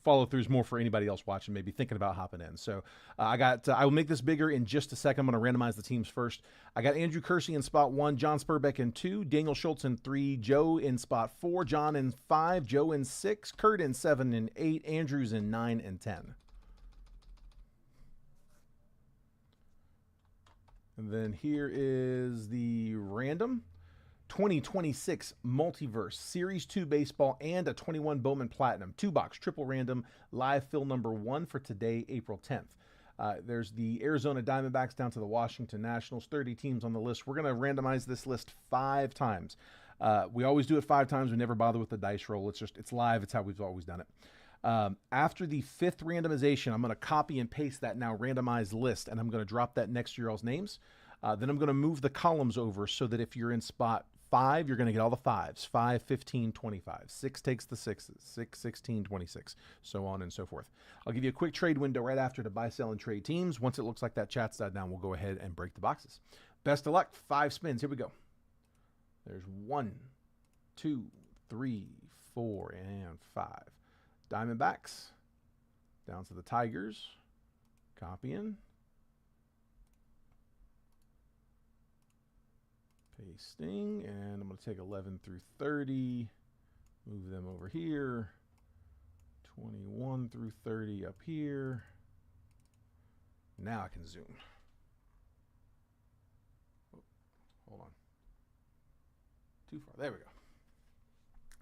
follow through is more for anybody else watching, maybe thinking about hopping in. So I will make this bigger in just a second. I'm going to randomize the teams first. I got Andrew Kersey in spot 1, John Spurbeck in 2, Daniel Schultz in 3, Joe in spot 4, John in 5, Joe in 6, Kurt in 7 and 8, Andrews in 9 and 10. And then here is the random 2026 Multiverse Series 2 Baseball and a 21 Bowman Platinum 2-box triple random live fill number 1 for today, April 10th. There's the Arizona Diamondbacks down to the Washington Nationals, 30 teams on the list. We're going to randomize this list 5 times. We always do it 5 times. We never bother with the dice roll. It's live. It's how we've always done it. After the 5th randomization, I'm going to copy and paste that now randomized list, and I'm going to drop that next to your all's names. Then I'm going to move the columns over so that if you're in spot 5, you're going to get all the 5s. 5, 15, 25. 6 takes the 6s. 6, 16, 26. So on and so forth. I'll give you a quick trade window right after to buy, sell, and trade teams. Once it looks like that chat's died down, we'll go ahead and break the boxes. Best of luck. 5 spins. Here we go. There's 1, 2, 3, 4, and 5. Diamondbacks. Down to the Tigers. Copying. Pasting, and I'm going to take 11 through 30, move them over here, 21 through 30 up here. Now I can zoom. Oh, hold on. Too far. There we go.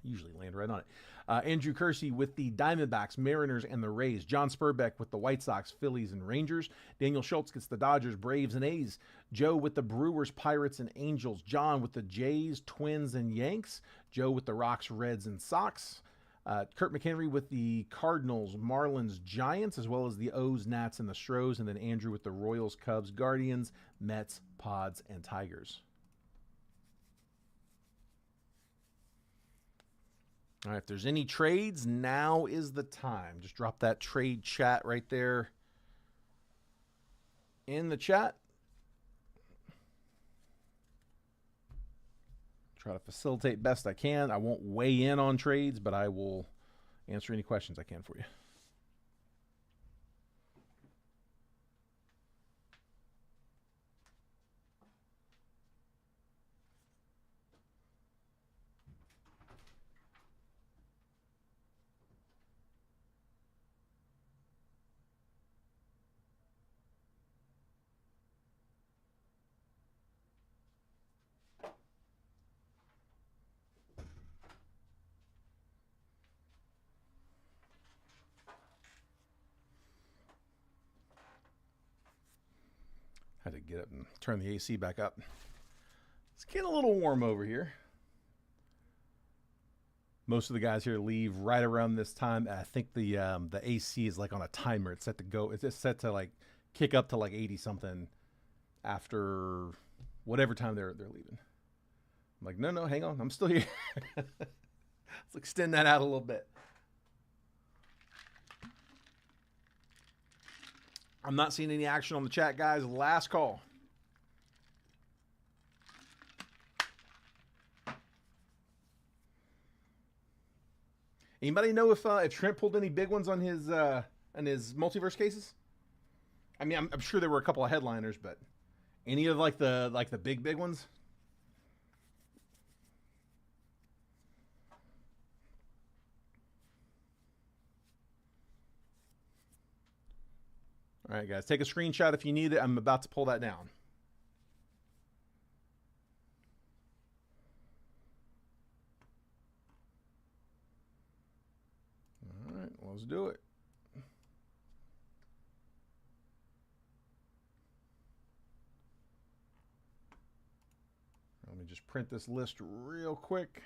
Usually land right on it. Andrew Kersey with the Diamondbacks, Mariners, and the Rays. John Spurbeck with the White Sox, Phillies, and Rangers. Daniel Schultz gets the Dodgers, Braves, and A's. Joe with the Brewers, Pirates, and Angels. John with the Jays, Twins, and Yanks. Joe with the Rocks, Reds, and Sox. Kurt McHenry with the Cardinals, Marlins, Giants, as well as the O's, Nats, and the Stros. And then Andrew with the Royals, Cubs, Guardians, Mets, Pods, and Tigers. All right, if there's any trades, now is the time. Just drop that trade chat right there in the chat. Try to facilitate best I can. I won't weigh in on trades, but I will answer any questions I can for you. Had to get up and turn the AC back up. It's getting a little warm over here. Most of the guys here leave right around this time. I think the AC is like on a timer. It's set to go. It's just set to like kick up to like 80 something after whatever time they're leaving. I'm like, no, hang on, I'm still here. Let's extend that out a little bit. I'm not seeing any action on the chat, guys. Last call. Anybody know if Trent pulled any big ones on his multiverse cases? I mean, I'm sure there were a couple of headliners, but any of like the big ones? All right, guys, take a screenshot if you need it. I'm about to pull that down. All right, let's do it. Let me just print this list real quick.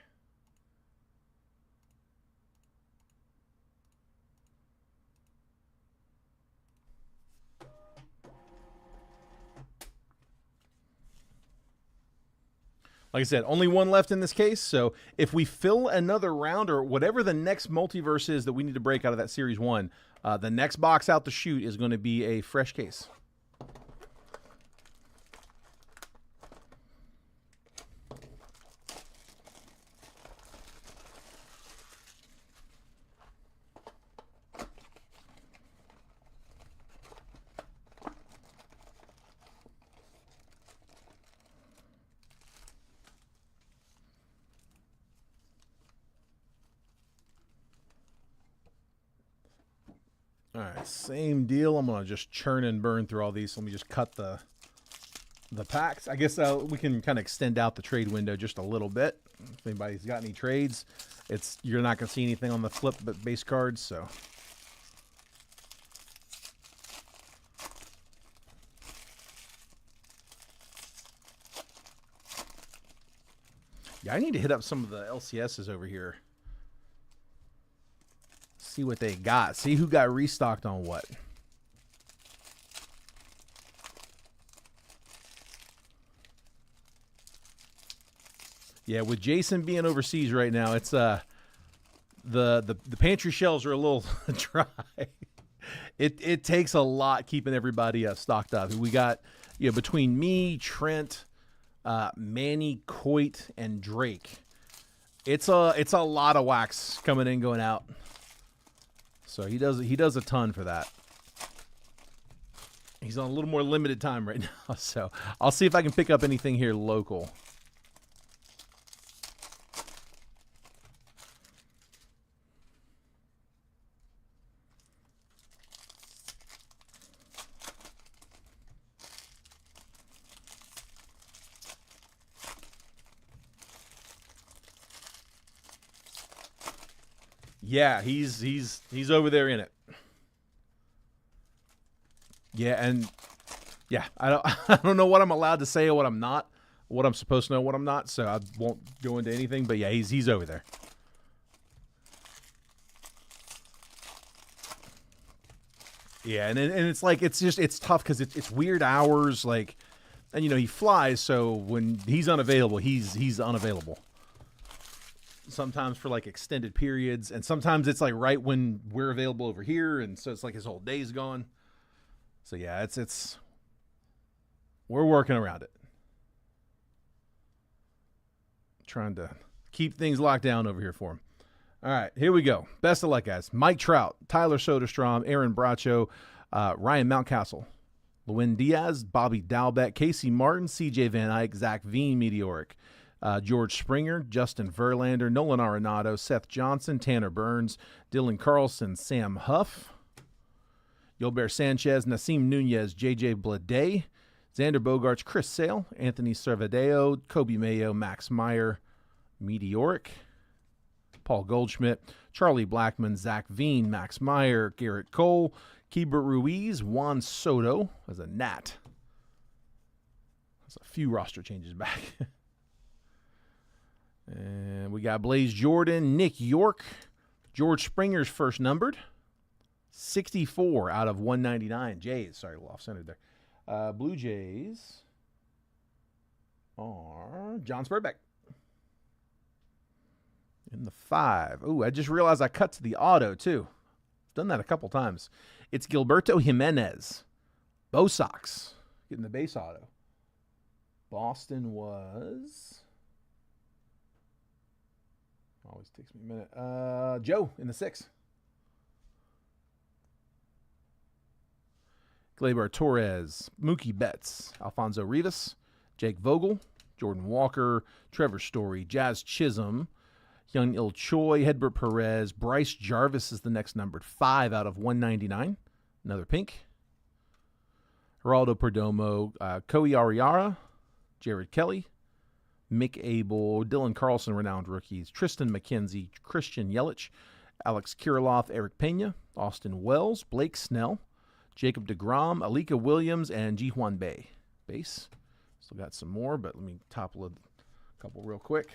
Like I said, only one left in this case, so if we fill another round or whatever the next multiverse is that we need to break out of that Series 1, the next box out to shoot is going to be a fresh case. All right, same deal. I'm gonna just churn and burn through all these. So let me just cut the packs. I guess we can kind of extend out the trade window just a little bit. If anybody's got any trades, you're not gonna see anything on the flip but base cards. So yeah, I need to hit up some of the LCSs over here. See what they got. See who got restocked on what. Yeah, with Jason being overseas right now, it's the pantry shelves are a little dry. It takes a lot keeping everybody stocked up. We got between me, Trent, Manny, Coit, and Drake. It's a lot of wax coming in, going out. So he does a ton for that. He's on a little more limited time right now, so I'll see if I can pick up anything here local. Yeah, he's over there in it. Yeah, and yeah, I don't know what I'm allowed to say or what I'm not, what I'm supposed to know, what I'm not. So I won't go into anything. But yeah, he's over there. Yeah, and it's like it's tough because it's weird hours, like, and he flies, so when he's unavailable, he's unavailable. Sometimes for like extended periods, and sometimes it's like right when we're available over here, and so it's like his whole day's gone. So yeah, it's we're working around it, trying to keep things locked down over here for him. All right, here we go. Best of luck, guys. Mike Trout, Tyler Soderstrom, Aaron Bracho, Ryan Mountcastle, Lewin Diaz, Bobby Dalbec, Casey Martin, CJ Van Eyck, Zach Veen, Meteoric, George Springer, Justin Verlander, Nolan Arenado, Seth Johnson, Tanner Burns, Dylan Carlson, Sam Huff, Yolbert Sanchez, Nasim Nunez, JJ Bleday, Xander Bogaerts, Chris Sale, Anthony Servadeo, Kobe Mayo, Max Meyer, Meteoric, Paul Goldschmidt, Charlie Blackmon, Zach Veen, Max Meyer, Garrett Cole, Keibert Ruiz, Juan Soto as a Nat, That's a few roster changes back. And we got Blaze Jordan, Nick York, George Springer's first numbered. 64 out of 199. Jays, sorry, a little off-centered there. Blue Jays are John Spurbeck. In the 5. Ooh, I just realized I cut to the auto, too. Done that a couple times. It's Gilberto Jimenez. Bo Sox. Getting the base auto. Boston was... Always takes me a minute. Joe in the 6. Gleyber Torres, Mookie Betts, Alfonso Rivas, Jake Vogel, Jordan Walker, Trevor Story, Jazz Chisholm, Young Il Choi, Hedbert Perez, Bryce Jarvis is the next numbered. 5 out of 199. Another pink. Geraldo Perdomo, Koi Ariara, Jared Kelly, Mick Abel, Dylan Carlson, renowned rookies, Tristan McKenzie, Christian Yelich, Alex Kirilloff, Eric Pena, Austin Wells, Blake Snell, Jacob deGrom, Alika Williams, and Ji-Hwan Bae. Base. Still got some more, but let me topple a couple real quick.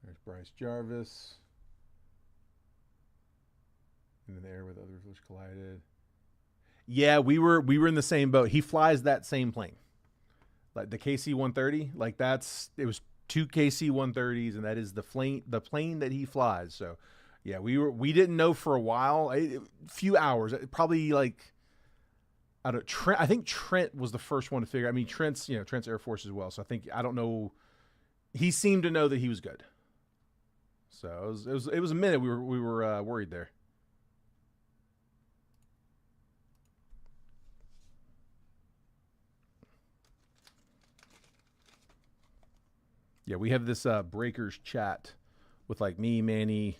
There's Bryce Jarvis. In the air with others which collided. Yeah, we were in the same boat. He flies that same plane. Like the KC-130, like it was 2 KC-130s, and that is the plane that he flies. So, yeah, we didn't know for a while, a few hours, probably like I think Trent was the first one to figure. I mean, Trent's Air Force as well. So I don't know. He seemed to know that he was good. So it was a minute we were worried there. Yeah, we have this Breakers chat with like me, Manny,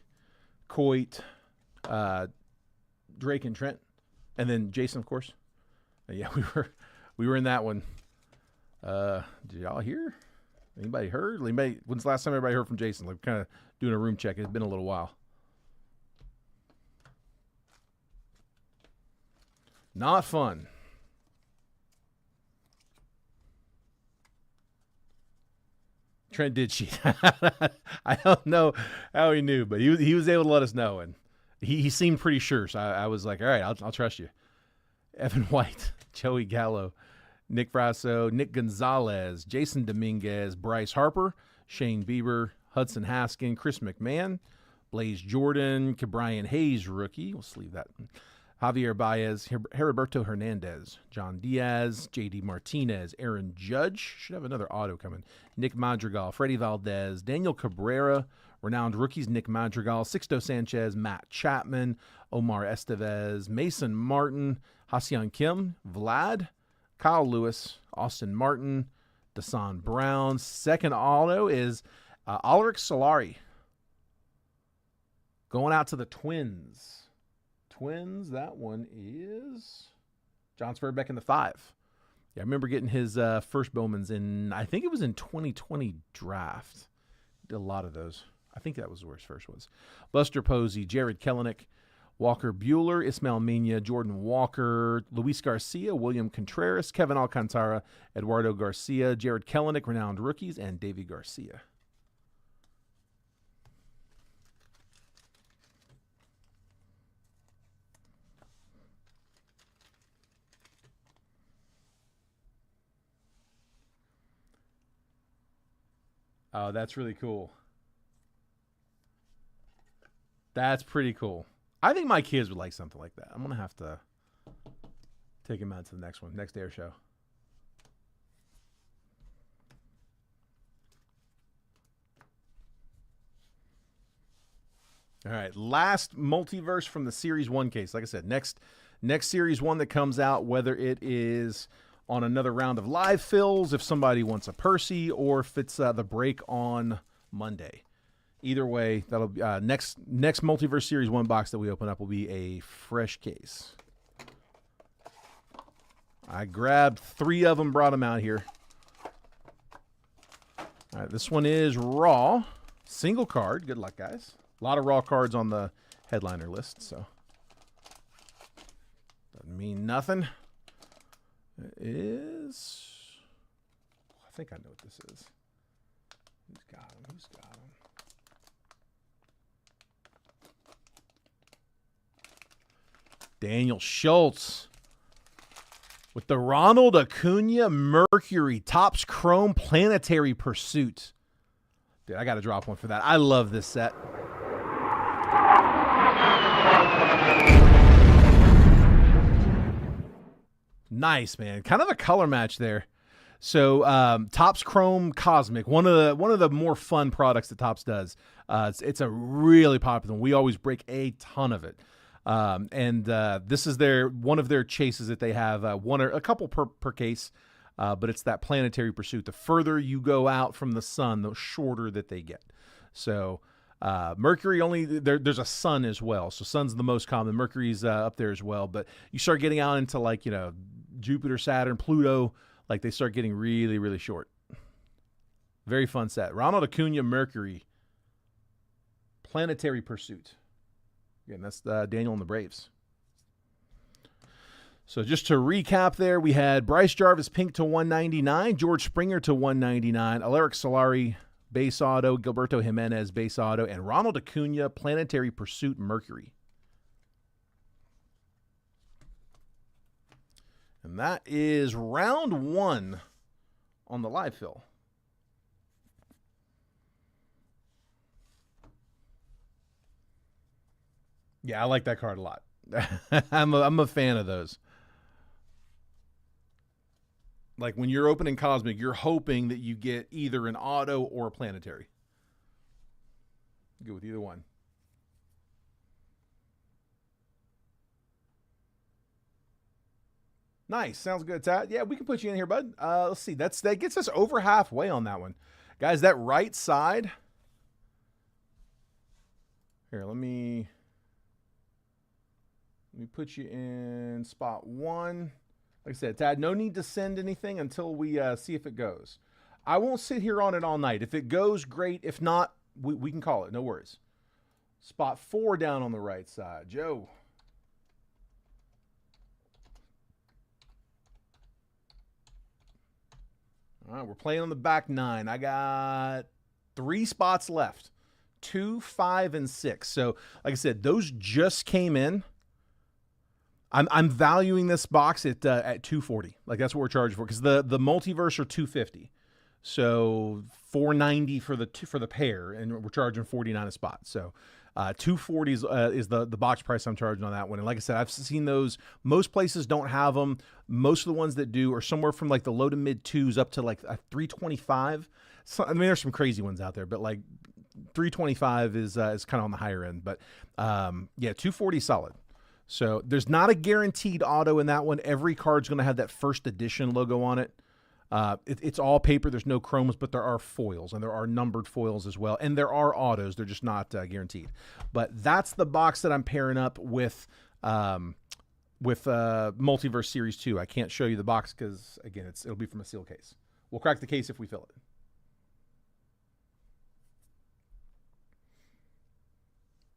Coit, Drake, and Trent, and then Jason, of course. Yeah, we were in that one. Did y'all hear? Anybody heard? When's the last time everybody heard from Jason? Like, kind of doing a room check. It's been a little while. Not fun. Trent did cheat. I don't know how he knew, but he was able to let us know, and he seemed pretty sure. So I was like, all right, I'll trust you. Evan White, Joey Gallo, Nick Frasso, Nick Gonzalez, Jason Dominguez, Bryce Harper, Shane Bieber, Hudson Haskin, Chris McMahon, Blaze Jordan, Ke'Bryan Hayes, rookie. We'll sleeve that. Javier Baez, Heriberto Hernandez, John Diaz, J.D. Martinez, Aaron Judge. Should have another auto coming. Nick Madrigal, Freddie Valdez, Daniel Cabrera, renowned rookies, Nick Madrigal, Sixto Sanchez, Matt Chapman, Omar Estevez, Mason Martin, Ha-Seong Kim, Vlad, Kyle Lewis, Austin Martin, Desan Brown. Second auto is Alric Solari. Going out to the Twins. That one is John Spurbeck in the 5. Yeah, I remember getting his first Bowmans in, I think it was in 2020 draft. Did a lot of those. I think that was where his first was. Buster Posey, Jared Kelenic, Walker Buehler, Ismael Mena, Jordan Walker, Luis Garcia, William Contreras, Kevin Alcantara, Eduardo Garcia, Jared Kelenic, renowned rookies, and Davy Garcia. Oh, that's really cool. That's pretty cool. I think my kids would like something like that. I'm going to have to take them out to the next one, next air show. All right, last multiverse from the Series 1 case. Like I said, next Series 1 that comes out, whether it is on another round of live fills, if somebody wants a Percy, or if it's the break on Monday. Either way, that'll be next Multiverse Series 1 box that we open up will be a fresh case. I grabbed 3 of them, brought them out here. All right, this one is raw. Single card. Good luck, guys. A lot of raw cards on the headliner list, so doesn't mean nothing. It is... I think I know what this is. Who's got him? Who's got him? Daniel Schultz with the Ronald Acuna Mercury Topps Chrome Planetary Pursuit. Dude, I got to drop one for that. I love this set. Nice, man. Kind of a color match there. So Topps Chrome Cosmic, one of the more fun products that Topps does. It's a really popular one. We always break a ton of it. This is one of their chases that they have, one or a couple per case, but it's that Planetary Pursuit. The further you go out from the sun, the shorter that they get. So Mercury only, there's a sun as well. So sun's the most common. Mercury's up there as well. But you start getting out into like, Jupiter, Saturn, Pluto, like they start getting really, really short. Very fun set. Ronald Acuna Mercury Planetary Pursuit. Again, that's Daniel and the Braves. So just to recap there, we had Bryce Jarvis pink to 199, George Springer to 199, Aleric Solari base auto, Gilberto Jimenez base auto, and Ronald Acuna Planetary Pursuit Mercury. And that is round 1 on the live fill. Yeah, I like that card a lot. I'm a fan of those. Like when you're opening Cosmic, you're hoping that you get either an auto or a planetary. Go with either one. Nice. Sounds good, Tad. Yeah, we can put you in here, bud. Let's see. That gets us over halfway on that one. Guys, that right side. Here, let me put you in spot 1. Like I said, Tad, no need to send anything until we see if it goes. I won't sit here on it all night. If it goes, great. If not, we can call it. No worries. Spot 4 down on the right side. Joe. All right, we're playing on the back 9. I got 3 spots left. 2, 5, and 6. So, like I said, those just came in. I'm valuing this box at $240. Like that's what we're charging for, because the multiverse are $250. So $490 for the pair, and we're charging $49 a spot. So $240 is the box price I'm charging on that one. And like I said, I've seen those. Most places don't have them. Most of the ones that do are somewhere from like the low to mid 2s up to like a $325. So, I mean, there's some crazy ones out there, but like $325 is kind of on the higher end. But yeah, $240 solid. So there's not a guaranteed auto in that one. Every card's going to have that first edition logo on it. It's all paper. There's no chromes, but there are foils, and there are numbered foils as well. And there are autos. They're just not guaranteed. But that's the box that I'm pairing up with Multiverse Series 2. I can't show you the box because, again, it'll be from a sealed case. We'll crack the case if we fill it.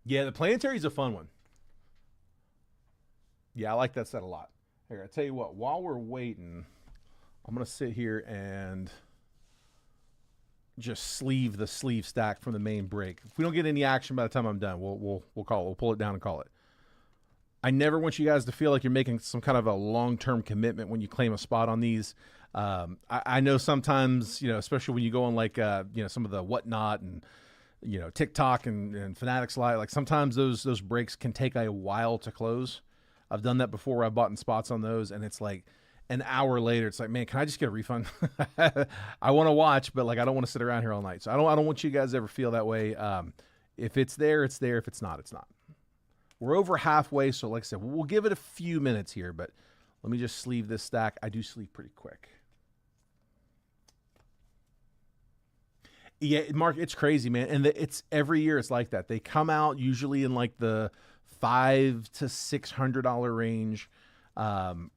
Yeah, the Planetary is a fun one. Yeah, I like that set a lot. Here, I tell you what, while we're waiting, I'm going to sit here and just sleeve the sleeve stack from the main break. If we don't get any action by the time I'm done, we'll call it. We'll pull it down and call it. I never want you guys to feel like you're making some kind of a long-term commitment when you claim a spot on these. I know sometimes, especially when you go on like, some of the Whatnot and, TikTok and Fanatics Live, like sometimes those breaks can take a while to close. I've done that before. I've bought in spots on those, and it's like an hour later. It's like, man, can I just get a refund? I want to watch, but like I don't want to sit around here all night. So I don't want you guys to ever feel that way. If it's there, it's there. If it's not, it's not. We're over halfway, so like I said, we'll give it a few minutes here. But let me just sleeve this stack. I do sleeve pretty quick. Yeah, Mark, it's crazy, man, and it's every year. It's like that. They come out usually in like the $500 to $600 range, and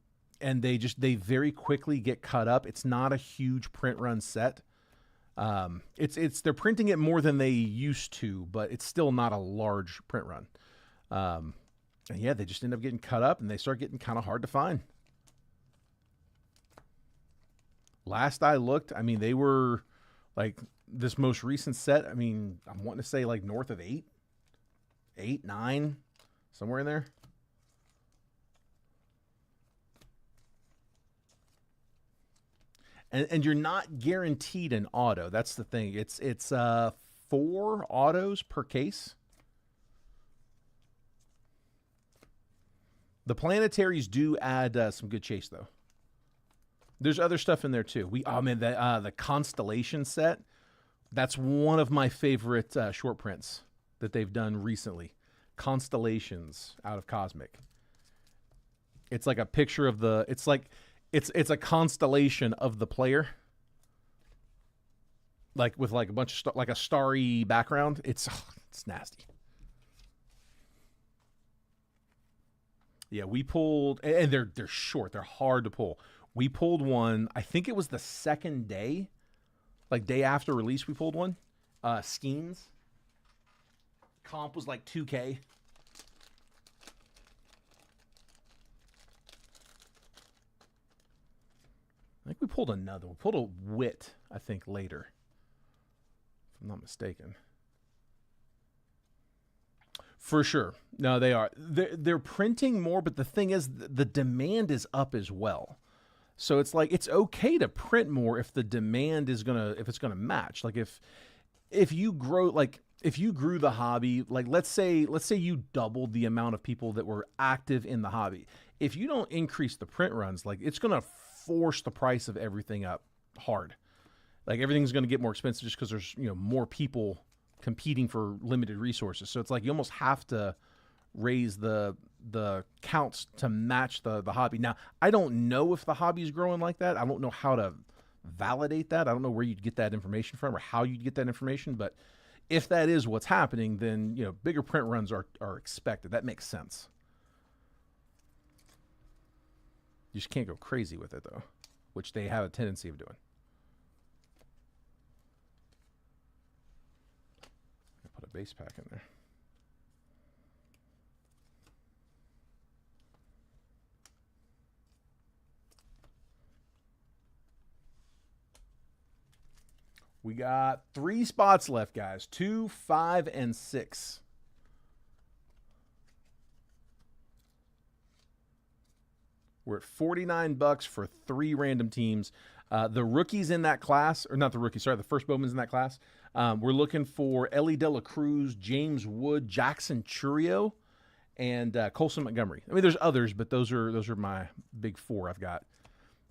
they very quickly get cut up. It's not a huge print run set, They're printing it more than they used to, but it's still not a large print run. And yeah, they just end up getting cut up and they start getting kind of hard to find. Last I looked, I mean, they were like this most recent set. I mean, I'm wanting to say like north of 8, 9, somewhere in there. And you're not guaranteed an auto. That's the thing. It's 4 autos per case. The planetaries do add some good chase though. There's other stuff in there too. The Constellation set. That's one of my favorite short prints that they've done recently. Constellations out of Cosmic. It's like a picture of the. It's like it's a constellation of the player. Like with like a bunch of like a starry background. It's nasty. Yeah, we pulled, and they're short. They're hard to pull. We pulled one, I think it was the second day, like day after release we pulled one. Schemes. Comp was like 2K. I think we pulled another. We pulled a Wit, I think, later. If I'm not mistaken. For sure. No, they are. They're printing more, but the thing is, the demand is up as well. So it's like it's okay to print more if the demand is if it's gonna match. Like if you grew the hobby, like let's say you doubled the amount of people that were active in the hobby. If you don't increase the print runs, like it's gonna force the price of everything up hard. Like everything's gonna get more expensive just because there's more people competing for limited resources. So it's like you almost have to raise the counts to match the hobby. Now, I don't know if the hobby is growing like that. I don't know how to validate that. I don't know where you'd get that information from or how you'd get that information. But if that is what's happening, then bigger print runs are expected. That makes sense. You just can't go crazy with it though, which they have a tendency of doing. Put a base pack in there. We got 3 spots left, guys. 2, 5, and 6. We're at $49 for 3 random teams. The rookies in that class, or not the rookies, sorry, the first Bowman's in that class. We're looking for Ellie De La Cruz, James Wood, Jackson Churio, and Colson Montgomery. I mean, there's others, but those are my big 4 I've got.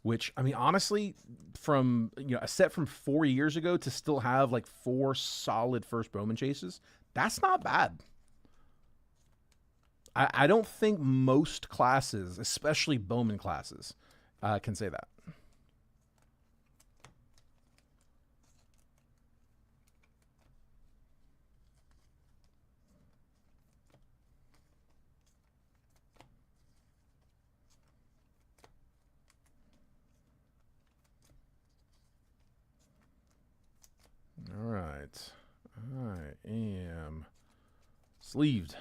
Which, I mean, honestly, from a set from 4 years ago to still have like 4 solid first Bowman chases, that's not bad. I don't think most classes, especially Bowman classes, can say that. All right. I am sleeved.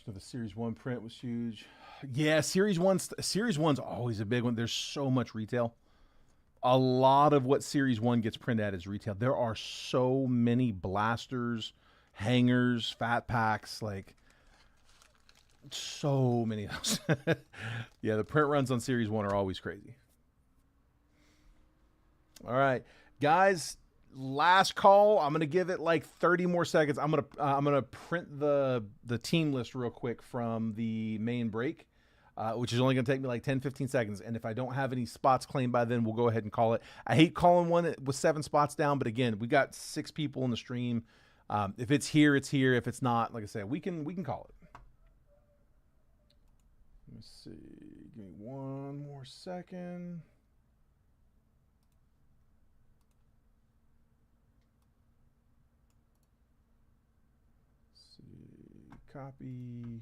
So the Series 1 print was huge. Yeah, Series 1's always a big one. There's so much retail. A lot of what Series 1 gets printed at is retail. There are so many blasters, hangers, fat packs, like so many of those. Yeah, the print runs on Series 1 are always crazy. All right, guys, last call. I'm going to give it like 30 more seconds. I'm going to print the team list real quick from the main break. Which is only going to take me like 10, 15 seconds. And if I don't have any spots claimed by then, we'll go ahead and call it. I hate calling one with 7 spots down, but again, we got 6 people in the stream. If it's here, it's here. If it's not, like I said, we can call it. Let me see. Give me 1 more second. copy.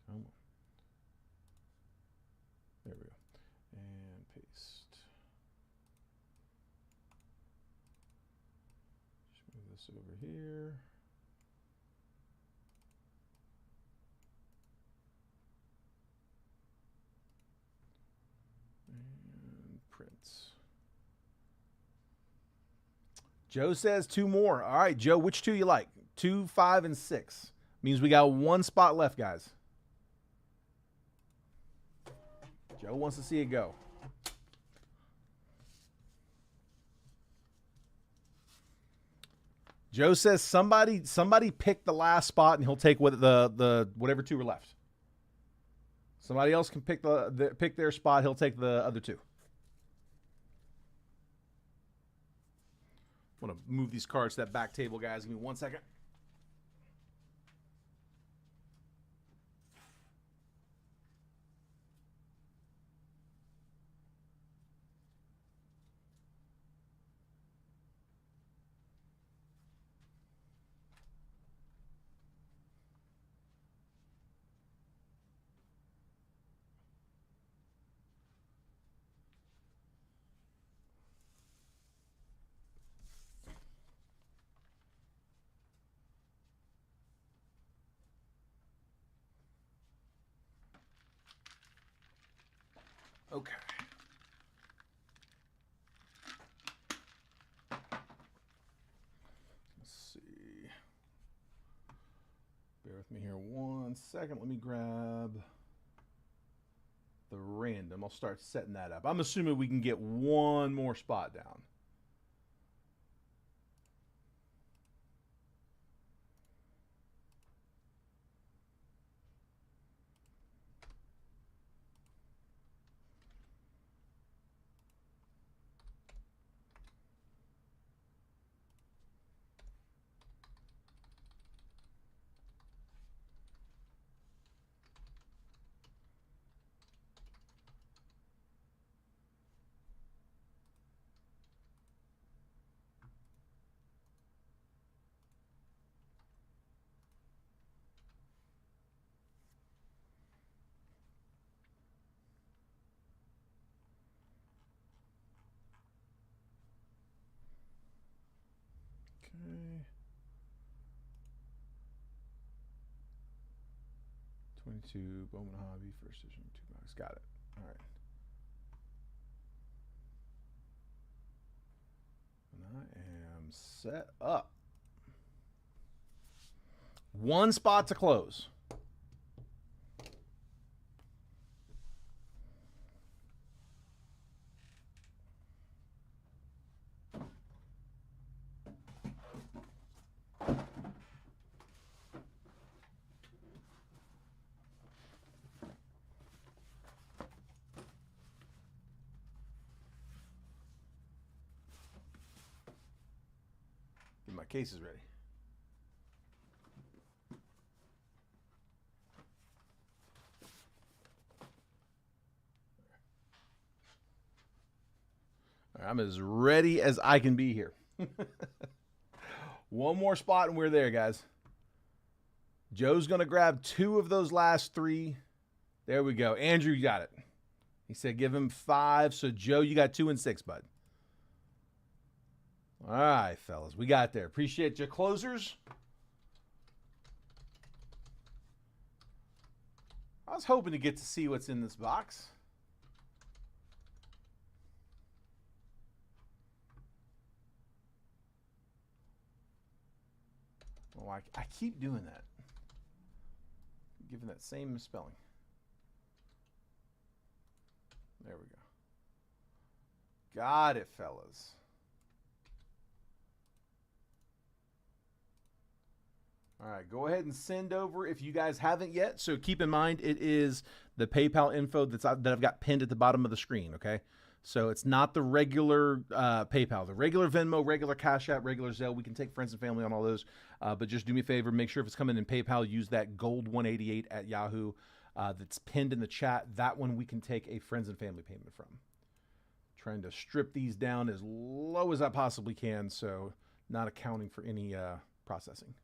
Come on. There we go. And paste. Just move this over here. And prints. Joe says 2 more. All right, Joe, which 2 you like? 2, 5, and 6. Means we got 1 spot left, guys. Joe wants to see it go. Joe says somebody pick the last spot and he'll take what the whatever 2 are left. Somebody else can pick pick their spot. He'll take the other 2. I want to move these cards to that back table, guys. Give me 1 second. Okay. Let's see. Bear with me here 1 second. Let me grab the random. I'll start setting that up. I'm assuming we can get 1 more spot down. Okay. 22 Bowman Hobby, first edition, 2 box. Got it. All right. And I am set up. 1 spot to close. Get my cases ready. All right, I'm as ready as I can be here. 1 more spot and we're there, guys. Joe's going to grab 2 of those last 3. There we go. Andrew, you got it. He said give him 5. So, Joe, you got 2 and 6, bud. All right, fellas. We got there. Appreciate your closers. I was hoping to get to see what's in this box. Oh, I keep doing that. Giving that same misspelling. There we go. Got it, fellas. All right, go ahead and send over if you guys haven't yet. So keep in mind, it is the PayPal info that I've got pinned at the bottom of the screen, okay? So it's not the regular PayPal. The regular Venmo, regular Cash App, regular Zelle. We can take friends and family on all those. But just do me a favor. Make sure if it's coming in PayPal, use that gold188 at Yahoo that's pinned in the chat. That one we can take a friends and family payment from. Trying to strip these down as low as I possibly can, so not accounting for any processing.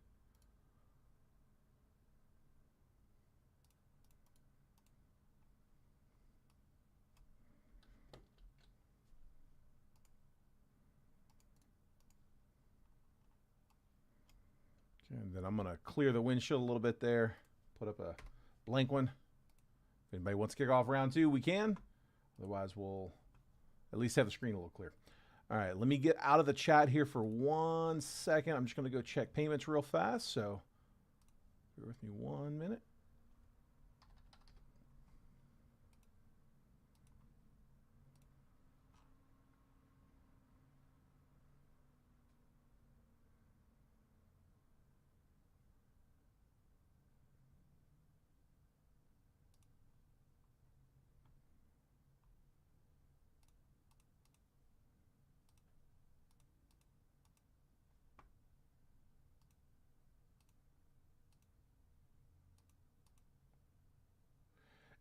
And then I'm going to clear the windshield a little bit there, put up a blank one. If anybody wants to kick off round 2, we can. Otherwise, we'll at least have the screen a little clear. All right, let me get out of the chat here for 1 second. I'm just going to go check payments real fast, so bear with me 1 minute.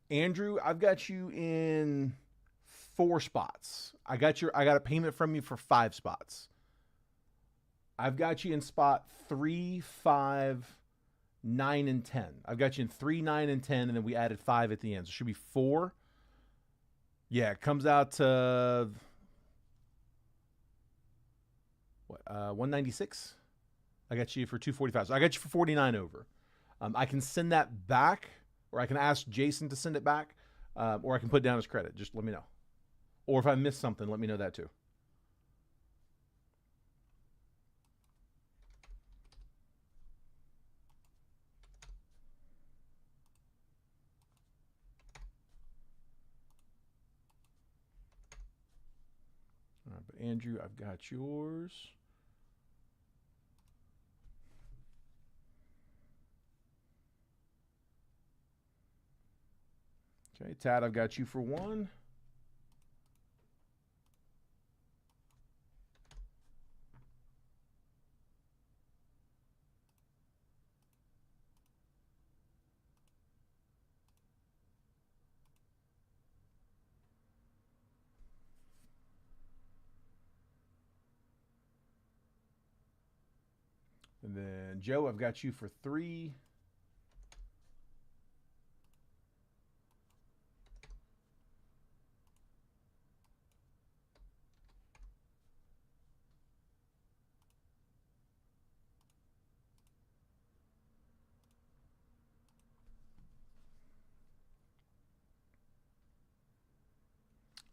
Andrew, I've got you in 4 spots. I got a payment from you for 5 spots. I've got you in spot 3, 5, 9, and 10. I've got you in 3, 9, and 10, and then we added 5 at the end. So it should be 4. Yeah, it comes out to what? 196. I got you for 245. So I got you for 49 over. I can send that back, or I can ask Jason to send it back, or I can put down his credit. Just let me know. Or if I missed something, let me know that too. All right, but Andrew, I've got yours. Okay, Tad, I've got you for 1. And then Joe, I've got you for 3.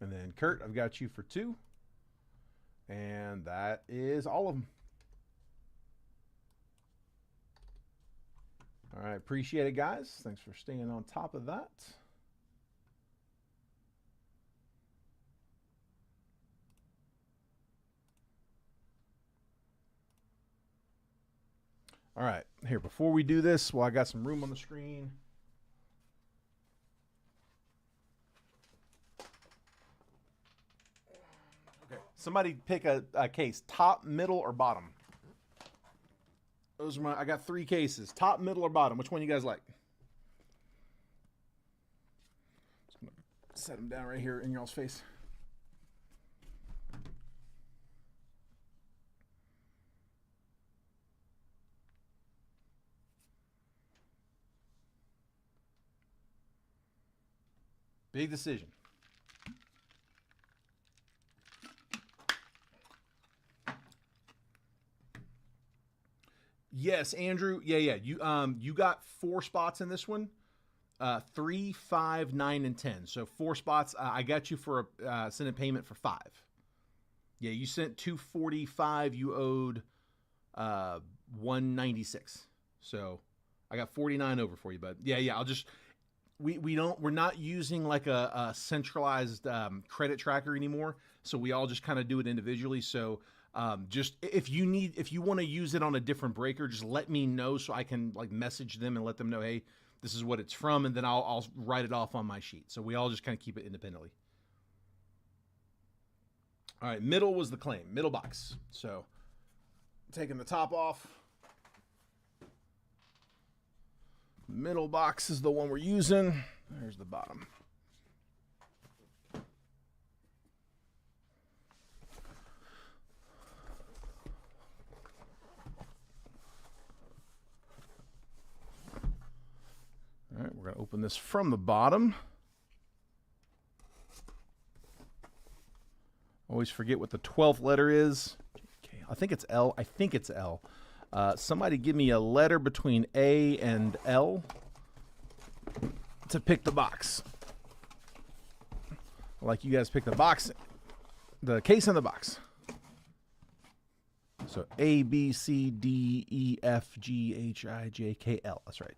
And then Kurt, I've got you for 2. And that is all of them. All right, appreciate it, guys. Thanks for staying on top of that. All right, here, before we do this, well, I got some room on the screen. Okay, somebody pick a case, top, middle, or bottom. Those are I got 3 cases, top, middle, or bottom. Which one you guys like? Just gonna set them down right here in y'all's face. Big decision. Yes, Andrew. Yeah. You got 4 spots in this one. 3, 5, 9, and 10. So 4 spots. I got you for a sent a payment for 5. Yeah, you sent 245. You owed 196. So I got 49 over for you, bud. Yeah. I'll just we're not using like a centralized credit tracker anymore. So we all just kind of do it individually. So just if you want to use it on a different breaker, just let me know so I can like message them and let them know, hey, this is what it's from, and then I'll write it off on my sheet. So we all just kind of keep it independently. All right, middle was the claim, middle box. So taking the top off. Middle box is the one we're using. There's the bottom. open this from the bottom. Always forget what the 12th letter is. I think it's L. I think it's L. Somebody give me a letter between A and L to pick the box. Like you guys pick the box, the case in the box. So A, B, C, D, E, F, G, H, I, J, K, L. That's right.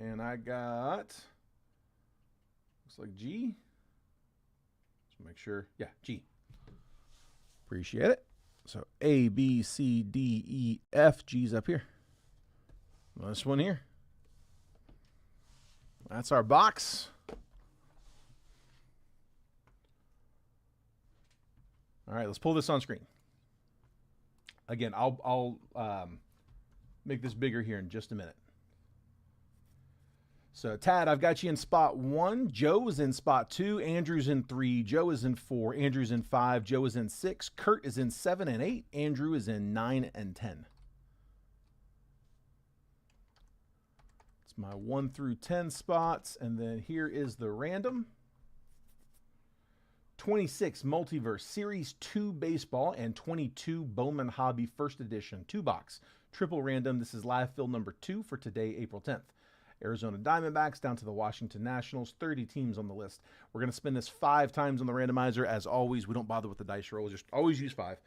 And I got, looks like G. Just make sure. Yeah, G. Appreciate it. So A, B, C, D, E, F. G's up here. This one here. That's our box. All right, let's pull this on screen. Again, I'll make this bigger here in just a minute. So, Tad, I've got you in spot 1. Joe is in spot 2. Andrew's in 3. Joe is in 4. Andrew's in 5. Joe is in 6. Kurt is in 7 and 8. Andrew is in 9 and 10. It's my 1 through 10 spots. And then here is the random. 26 Multiverse Series 2 Baseball and 22 Bowman Hobby First Edition 2-box. Triple random. This is live fill number 2 for today, April 10th. Arizona Diamondbacks down to the Washington Nationals, 30 teams on the list. We're going to spin this 5 times on the randomizer. As always, we don't bother with the dice roll. Just always use 5.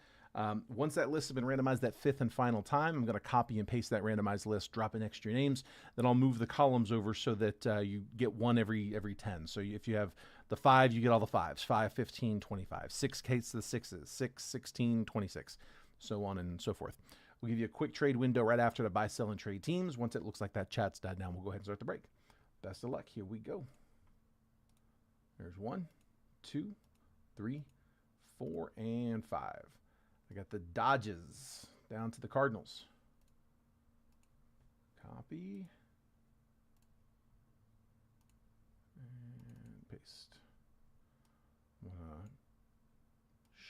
Once that list has been randomized that 5th and final time, I'm going to copy and paste that randomized list, drop in extra names. Then I'll move the columns over so that you get one every 10. So if you have the 5, you get all the 5s. 5, 15, 25. 6 case the 6s. 6, 16, 26. So on and so forth. We'll give you a quick trade window right after to buy, sell, and trade teams. Once it looks like that chat's died down, we'll go ahead and start the break. Best of luck. Here we go. There's 1, 2, 3, 4, and 5. I got the Dodgers down to the Cardinals. Copy. And paste. I'm going to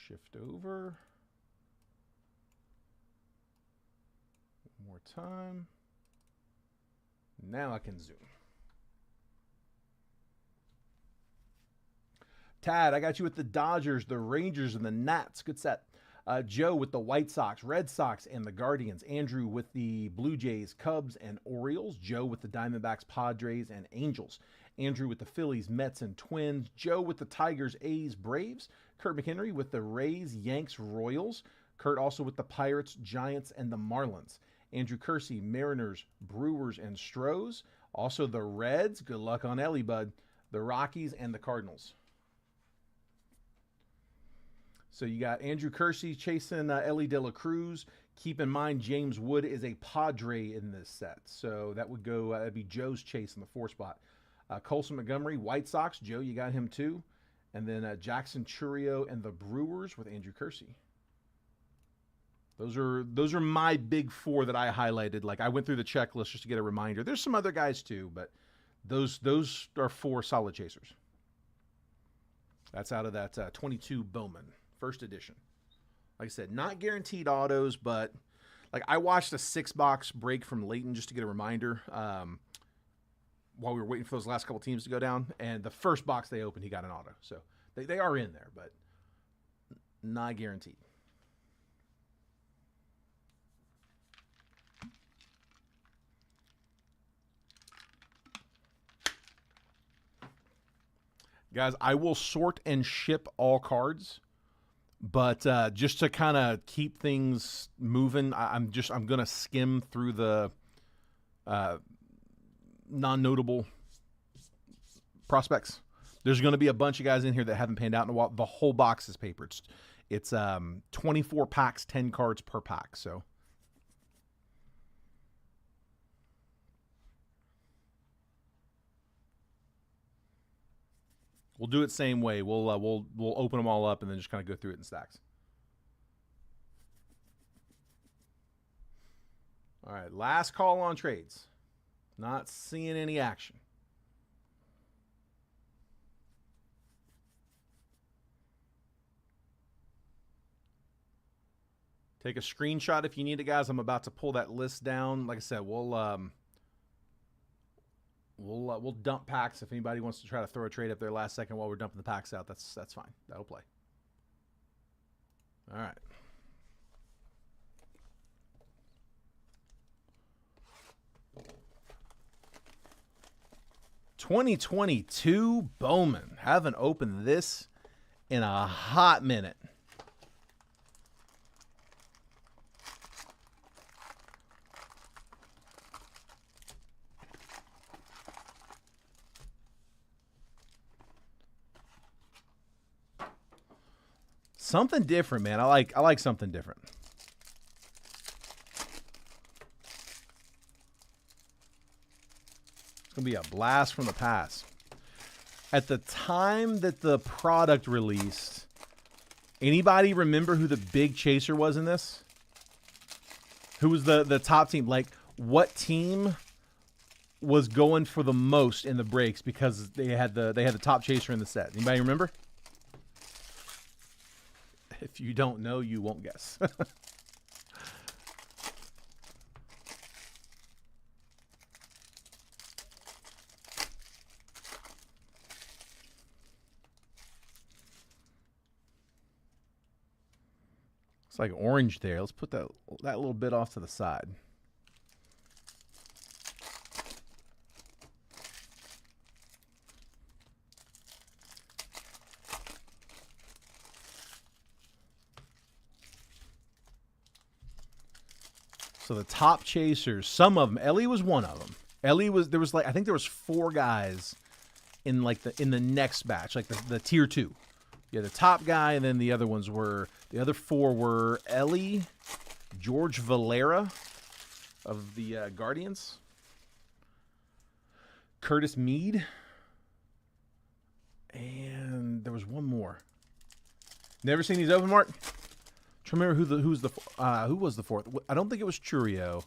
shift over. More time. Now I can zoom. Tad, I got you with the Dodgers, the Rangers, and the Nats. Good set. Joe with the White Sox, Red Sox, and the Guardians. Andrew with the Blue Jays, Cubs, and Orioles. Joe with the Diamondbacks, Padres, and Angels. Andrew with the Phillies, Mets, and Twins. Joe with the Tigers, A's, Braves. Kurt McHenry with the Rays, Yanks, Royals. Kurt also with the Pirates, Giants, and the Marlins. Andrew Kersey, Mariners, Brewers, and Stros. Also the Reds. Good luck on Ellie, bud. The Rockies and the Cardinals. So you got Andrew Kersey chasing Ellie De La Cruz. Keep in mind, James Wood is a Padre in this set. So that would go, that'd be Joe's chase in the 4 spot. Colson Montgomery, White Sox. Joe, you got him too. And then Jackson Churio and the Brewers with Andrew Kersey. Those are my big 4 that I highlighted. Like I went through the checklist just to get a reminder. There's some other guys too, but those are 4 solid chasers. That's out of that 22 Bowman First Edition. Like I said, not guaranteed autos, but like I watched a 6-box break from Leighton just to get a reminder while we were waiting for those last couple teams to go down. And the first box they opened, he got an auto. So they are in there, but not guaranteed. Guys, I will sort and ship all cards, but just to kind of keep things moving, I'm going to skim through the non-notable prospects. There's going to be a bunch of guys in here that haven't panned out in a while. The whole box is papered. It's 24 packs, 10 cards per pack, so... We'll do it same way. We'll open them all up and then just kind of go through it in stacks. All right, last call on trades. Not seeing any action. Take a screenshot if you need it, guys. I'm about to pull that list down. Like I said, we'll dump packs if anybody wants to try to throw a trade up there last second while we're dumping the packs out. That's fine. That'll play. All right. '22 Bowman. Haven't opened this in a hot minute. Something different, man. I like something different. It's gonna be a blast from the past. At the time that the product released, anybody remember who the big chaser was in this? Who was the top team? Like, what team was going for the most in the breaks because they had the top chaser in the set? Anybody remember? If you don't know, you won't guess. It's like orange there. Let's put that little bit off to the side. So the top chasers, some of them, Ellie was one of them. There was like, I think there was 4 guys in like the next batch, like the tier 2. Yeah, the top guy, and then the other 4 were Ellie, George Valera of the Guardians, Curtis Mead, and there was one more. Never seen these open, Mark? Trying to remember who was the 4th. I don't think it was Churio.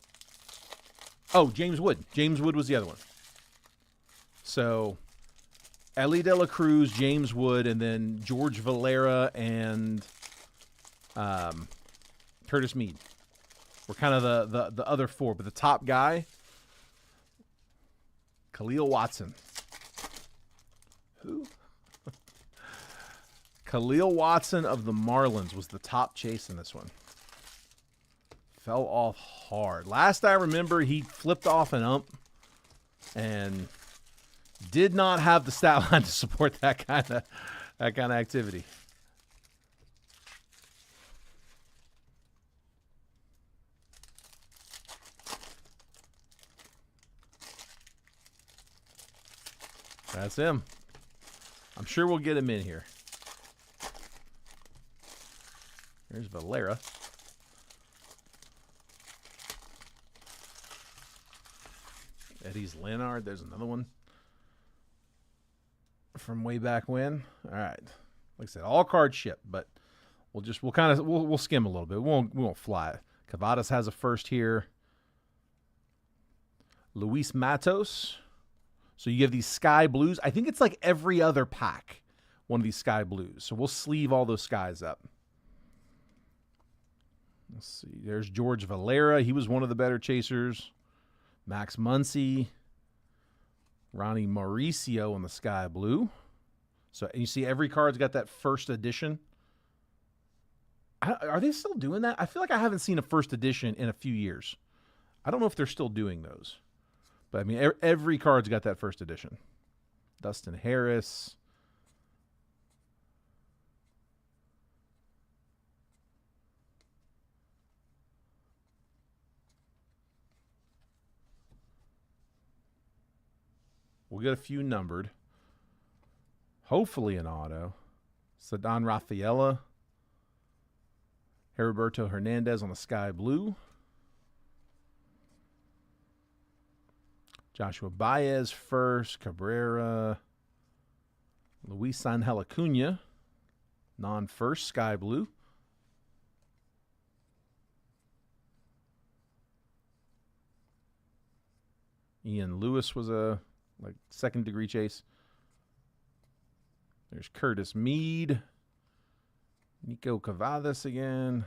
Oh, James Wood. James Wood was the other one. So, Ellie De La Cruz, James Wood, and then George Valera and Curtis Mead were kind of the other 4. But the top guy, Khalil Watson. Who? Khalil Watson of the Marlins was the top chase in this one. Fell off hard. Last I remember, he flipped off an ump and did not have the stat line to support that kind of activity. That's him. I'm sure we'll get him in here. There's Valera. Eddie's Leonard. There's another one from way back when. All right. Like I said, all cards ship, but we'll skim a little bit. We won't fly. Cavadas has a first here. Luis Matos. So you have these sky blues. I think it's like every other pack, one of these sky blues. So we'll sleeve all those skies up. Let's see. There's George Valera. He was one of the better chasers. Max Muncy. Ronnie Mauricio in the sky blue. So you see every card's got that first edition. Are they still doing that? I feel like I haven't seen a first edition in a few years. I don't know if they're still doing those. But, I mean, every card's got that first edition. Dustin Harris. We'll get a few numbered. Hopefully an auto. Ceddanne Rafaela. Heriberto Hernandez on the sky blue. Joshua Baez first. Cabrera. Luis Angel Acuna. Non-first, sky blue. Ian Lewis was a second degree chase. There's Curtis Mead. Nico Cavadas again.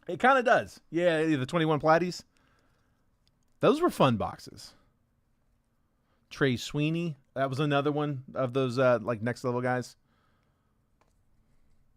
It kind of does. Yeah, the 21 Platties. Those were fun boxes. Trey Sweeney. That was another one of those like next level guys.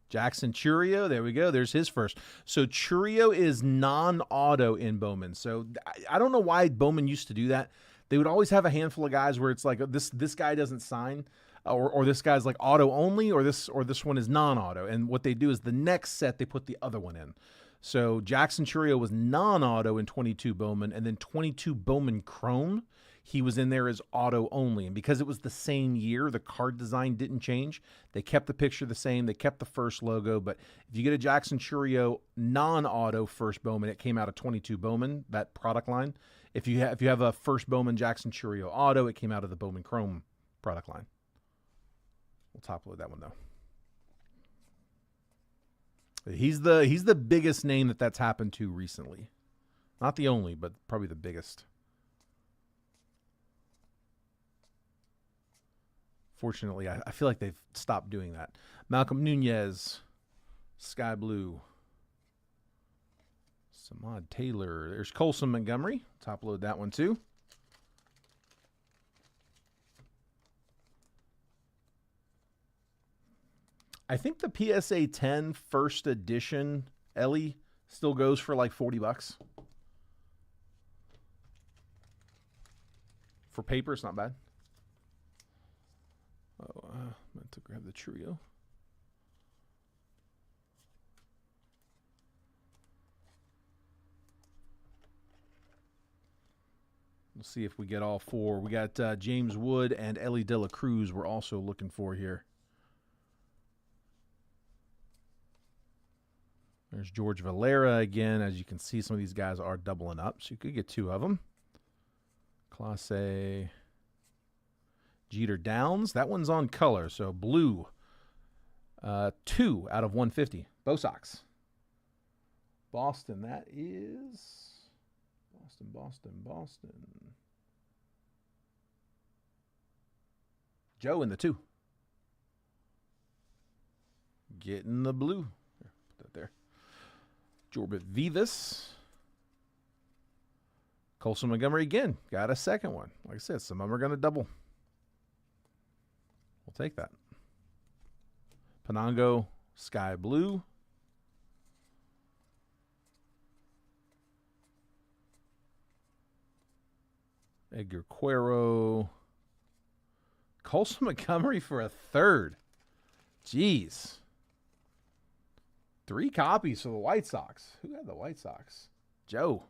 Jackson Churio. There we go. There's his first. So Churio is non-auto in Bowman. So I don't know why Bowman used to do that. They would always have a handful of guys where it's like this guy doesn't sign, or this guy's like auto only, or this one is non-auto. And what they do is the next set they put the other one in. So Jackson Churio was non-auto in 22 Bowman, and then 22 Bowman Chrome, he was in there as auto only. And because it was the same year, the card design didn't change. They kept the picture the same. They kept the first logo. But if you get a Jackson Churio non-auto first Bowman, it came out of 22 Bowman, that product line. If you have a first Bowman Jackson Churio auto, it came out of the Bowman Chrome product line. We'll top load that one though. He's the biggest name that's happened to recently. Not the only, but probably the biggest. Fortunately, I feel like they've stopped doing that. Malcolm Nunez, Sky Blue. Samad Taylor. There's Colson Montgomery. Top load that one too. I think the PSA 10 first edition Ellie still goes for like $40. For paper, it's not bad. Oh, I meant to grab the Churio. We'll see if we get all four. We got James Wood and Ellie De La Cruz we're also looking for here. There's George Valera again. As you can see, some of these guys are doubling up, so you could get two of them. Clase Jeter Downs. That one's on color, so blue. 2 out of 150. Bo Sox. Boston, that is... Boston. Joe in the 2. Getting the blue. Here, put that there. Jorbit Vivas. Colson Montgomery again. Got a second one. Like I said, some of them are going to double. We'll take that. Panango, Sky Blue. Edgar Cuero. Colson Montgomery for a third. Jeez. 3 copies for the White Sox. Who had the White Sox? Joe.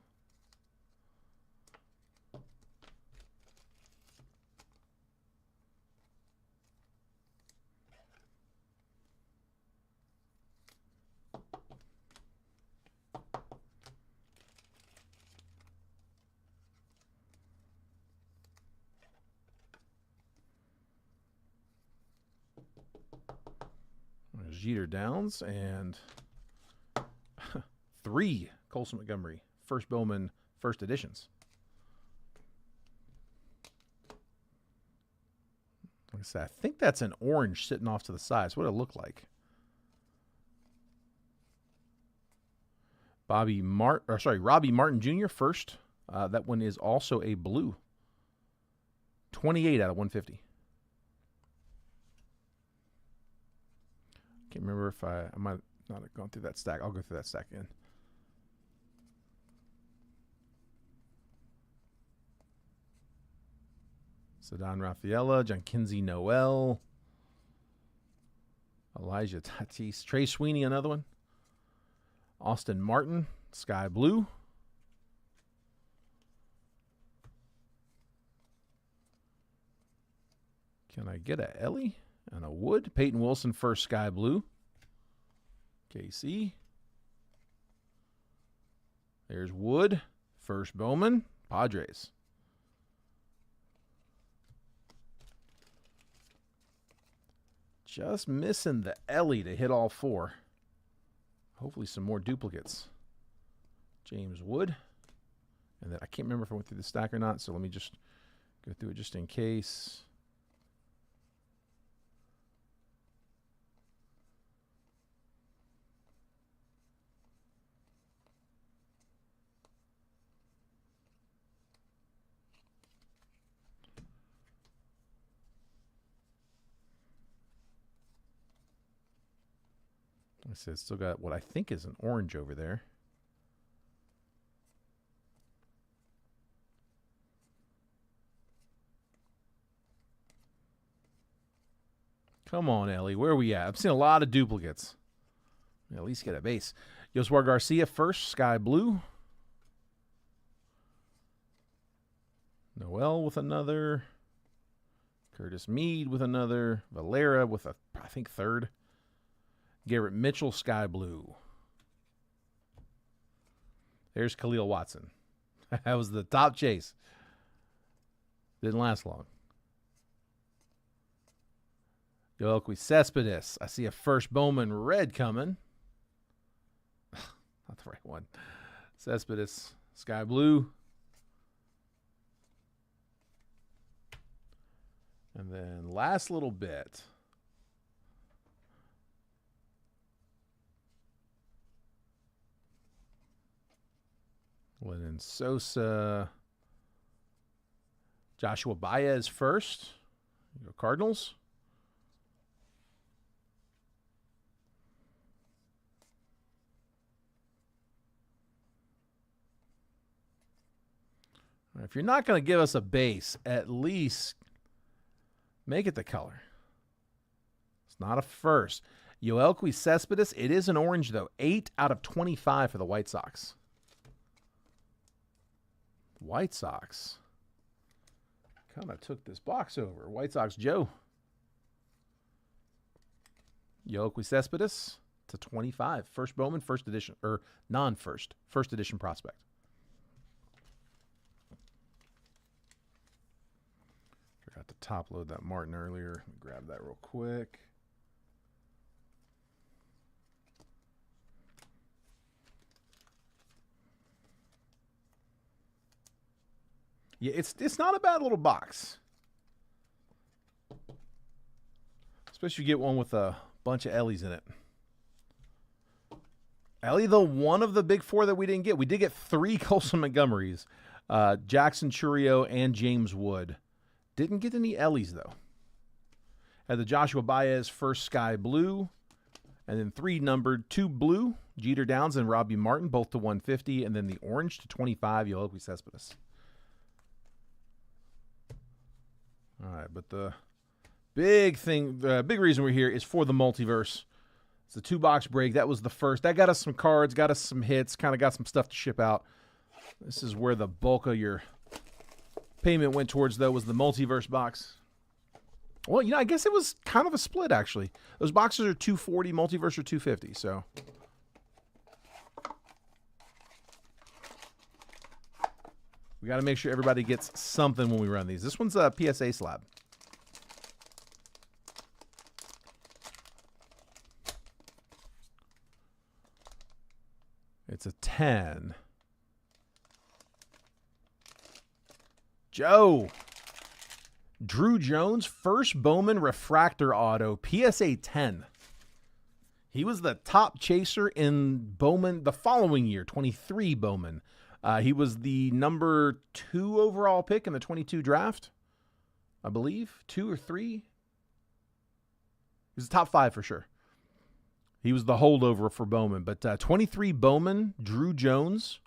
There's Jeter Downs and 3 Colson Montgomery first Bowman first editions. Like I said, I think that's an orange sitting off to the side. That's what it looked like. Robbie Martin Jr. first. That one is also a blue. 28 out of 150. Can't remember if I might not have gone through that stack. I'll go through that stack again. Ceddanne Rafaela, John Kinsey Noel, Elijah Tatis, Trey Sweeney, another one. Austin Martin, Sky Blue. Can I get a Ellie and a Wood? Peyton Wilson, first Sky Blue. KC. There's Wood, first Bowman, Padres. Just missing the Ellie to hit all 4. Hopefully some more duplicates. James Wood. And then I can't remember if I went through the stack or not, so let me just go through it just in case. I said, still got what I think is an orange over there. Come on, Ellie. Where are we at? I've seen a lot of duplicates. At least get a base. Yoswar Garcia first, sky blue. Noel with another. Curtis Mead with another. Valera with a, I think, third. Garrett Mitchell, sky blue. There's Khalil Watson. That was the top chase. Didn't last long. Yoelqui Cespedes. I see a first Bowman red coming. Not the right one. Cespedes, sky blue. And then last little bit. Lennon Sosa. Joshua Baez first. Cardinals. If you're not going to give us a base, at least make it the color. It's not a first. Yoelqui Cespedes, it is an orange, though. 8 out of 25 for the White Sox. White Sox kind of took this box over. White Sox Joe. Yoelqui Cespedes to 25. First Bowman, first edition, or non-first, first edition prospect. Forgot to top load that Martin earlier. Grab that real quick. Yeah, it's not a bad little box. Especially if you get one with a bunch of Ellies in it. Ellie, the one of the big four that we didn't get. We did get 3 Colson Montgomerys. Jackson Churio and James Wood. Didn't get any Ellies, though. Had the Joshua Baez first sky blue. And then 3 numbered, 2 blue. Jeter Downs and Robbie Martin, both to 150. And then the orange to 25, Yoelqui Cespedes. All right, but the big thing, the big reason we're here is for the multiverse. It's a 2-box break. That was the first. That got us some cards, got us some hits, kind of got some stuff to ship out. This is where the bulk of your payment went towards, though, was the multiverse box. Well, you know, I guess it was kind of a split, actually. Those boxes are $240, multiverse are $250, so. We got to make sure everybody gets something when we run these. This one's a PSA slab. It's a 10. Joe. Drew Jones, first Bowman refractor auto, PSA 10. He was the top chaser in Bowman the following year, 23 Bowman. He was the number 2 overall pick in the 22 draft, I believe. 2 or 3. He was the top 5 for sure. He was the holdover for Bowman. But 23 Bowman, Drew Jones,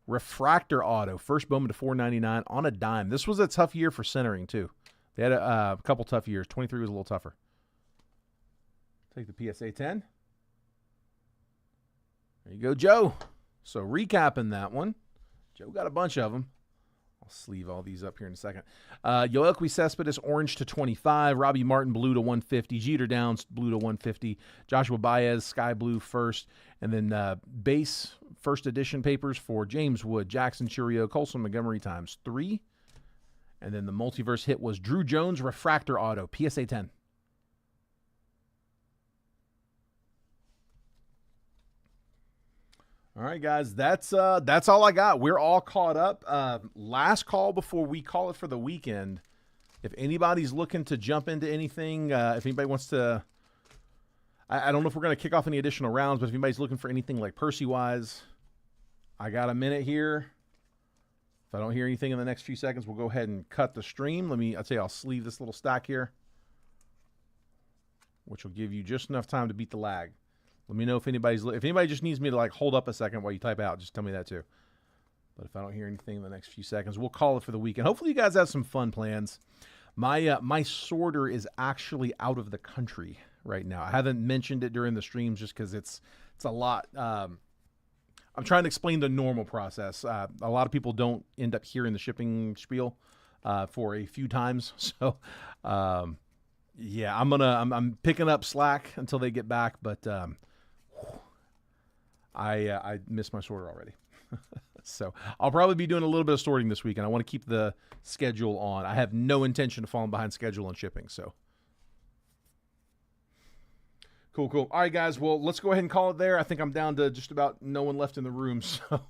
refractor auto. First Bowman to $4.99 on a dime. This was a tough year for centering, too. They had a couple tough years. 23 was a little tougher. Take the PSA 10. There you go, Joe. So recapping that one, Joe got a bunch of them. I'll sleeve all these up here in a second. Yoelqui Cespedes, orange to 25. Robbie Martin, blue to 150. Jeter Downs, blue to 150. Joshua Baez, sky blue first. And then base first edition papers for James Wood, Jackson Churio, Colson Montgomery times 3. And then the multiverse hit was Drew Jones, refractor auto, PSA 10. All right, guys, that's all I got. We're all caught up. Last call before we call it for the weekend. If anybody's looking to jump into anything, if anybody wants to, I don't know if we're going to kick off any additional rounds, but if anybody's looking for anything like Percy-wise, I got a minute here. If I don't hear anything in the next few seconds, we'll go ahead and cut the stream. I'll tell you, I'll sleeve this little stack here, which will give you just enough time to beat the lag. Let me know if anybody just needs me to like hold up a second while you type out. Just tell me that too. But if I don't hear anything in the next few seconds, we'll call it for the weekend. Hopefully you guys have some fun plans. My sorter is actually out of the country right now. I haven't mentioned it during the streams just because it's a lot. I'm trying to explain the normal process. A lot of people don't end up hearing the shipping spiel for a few times. So, yeah, I'm picking up slack until they get back. But I missed my sorter already. So I'll probably be doing a little bit of sorting this weekend. I want to keep the schedule on. I have no intention of falling behind schedule on shipping. So cool. All right, guys. Well, let's go ahead and call it there. I think I'm down to just about no one left in the room. So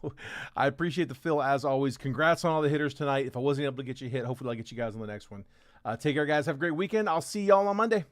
I appreciate the fill as always. Congrats on all the hitters tonight. If I wasn't able to get you hit, hopefully I'll get you guys on the next one. Take care, guys. Have a great weekend. I'll see y'all on Monday.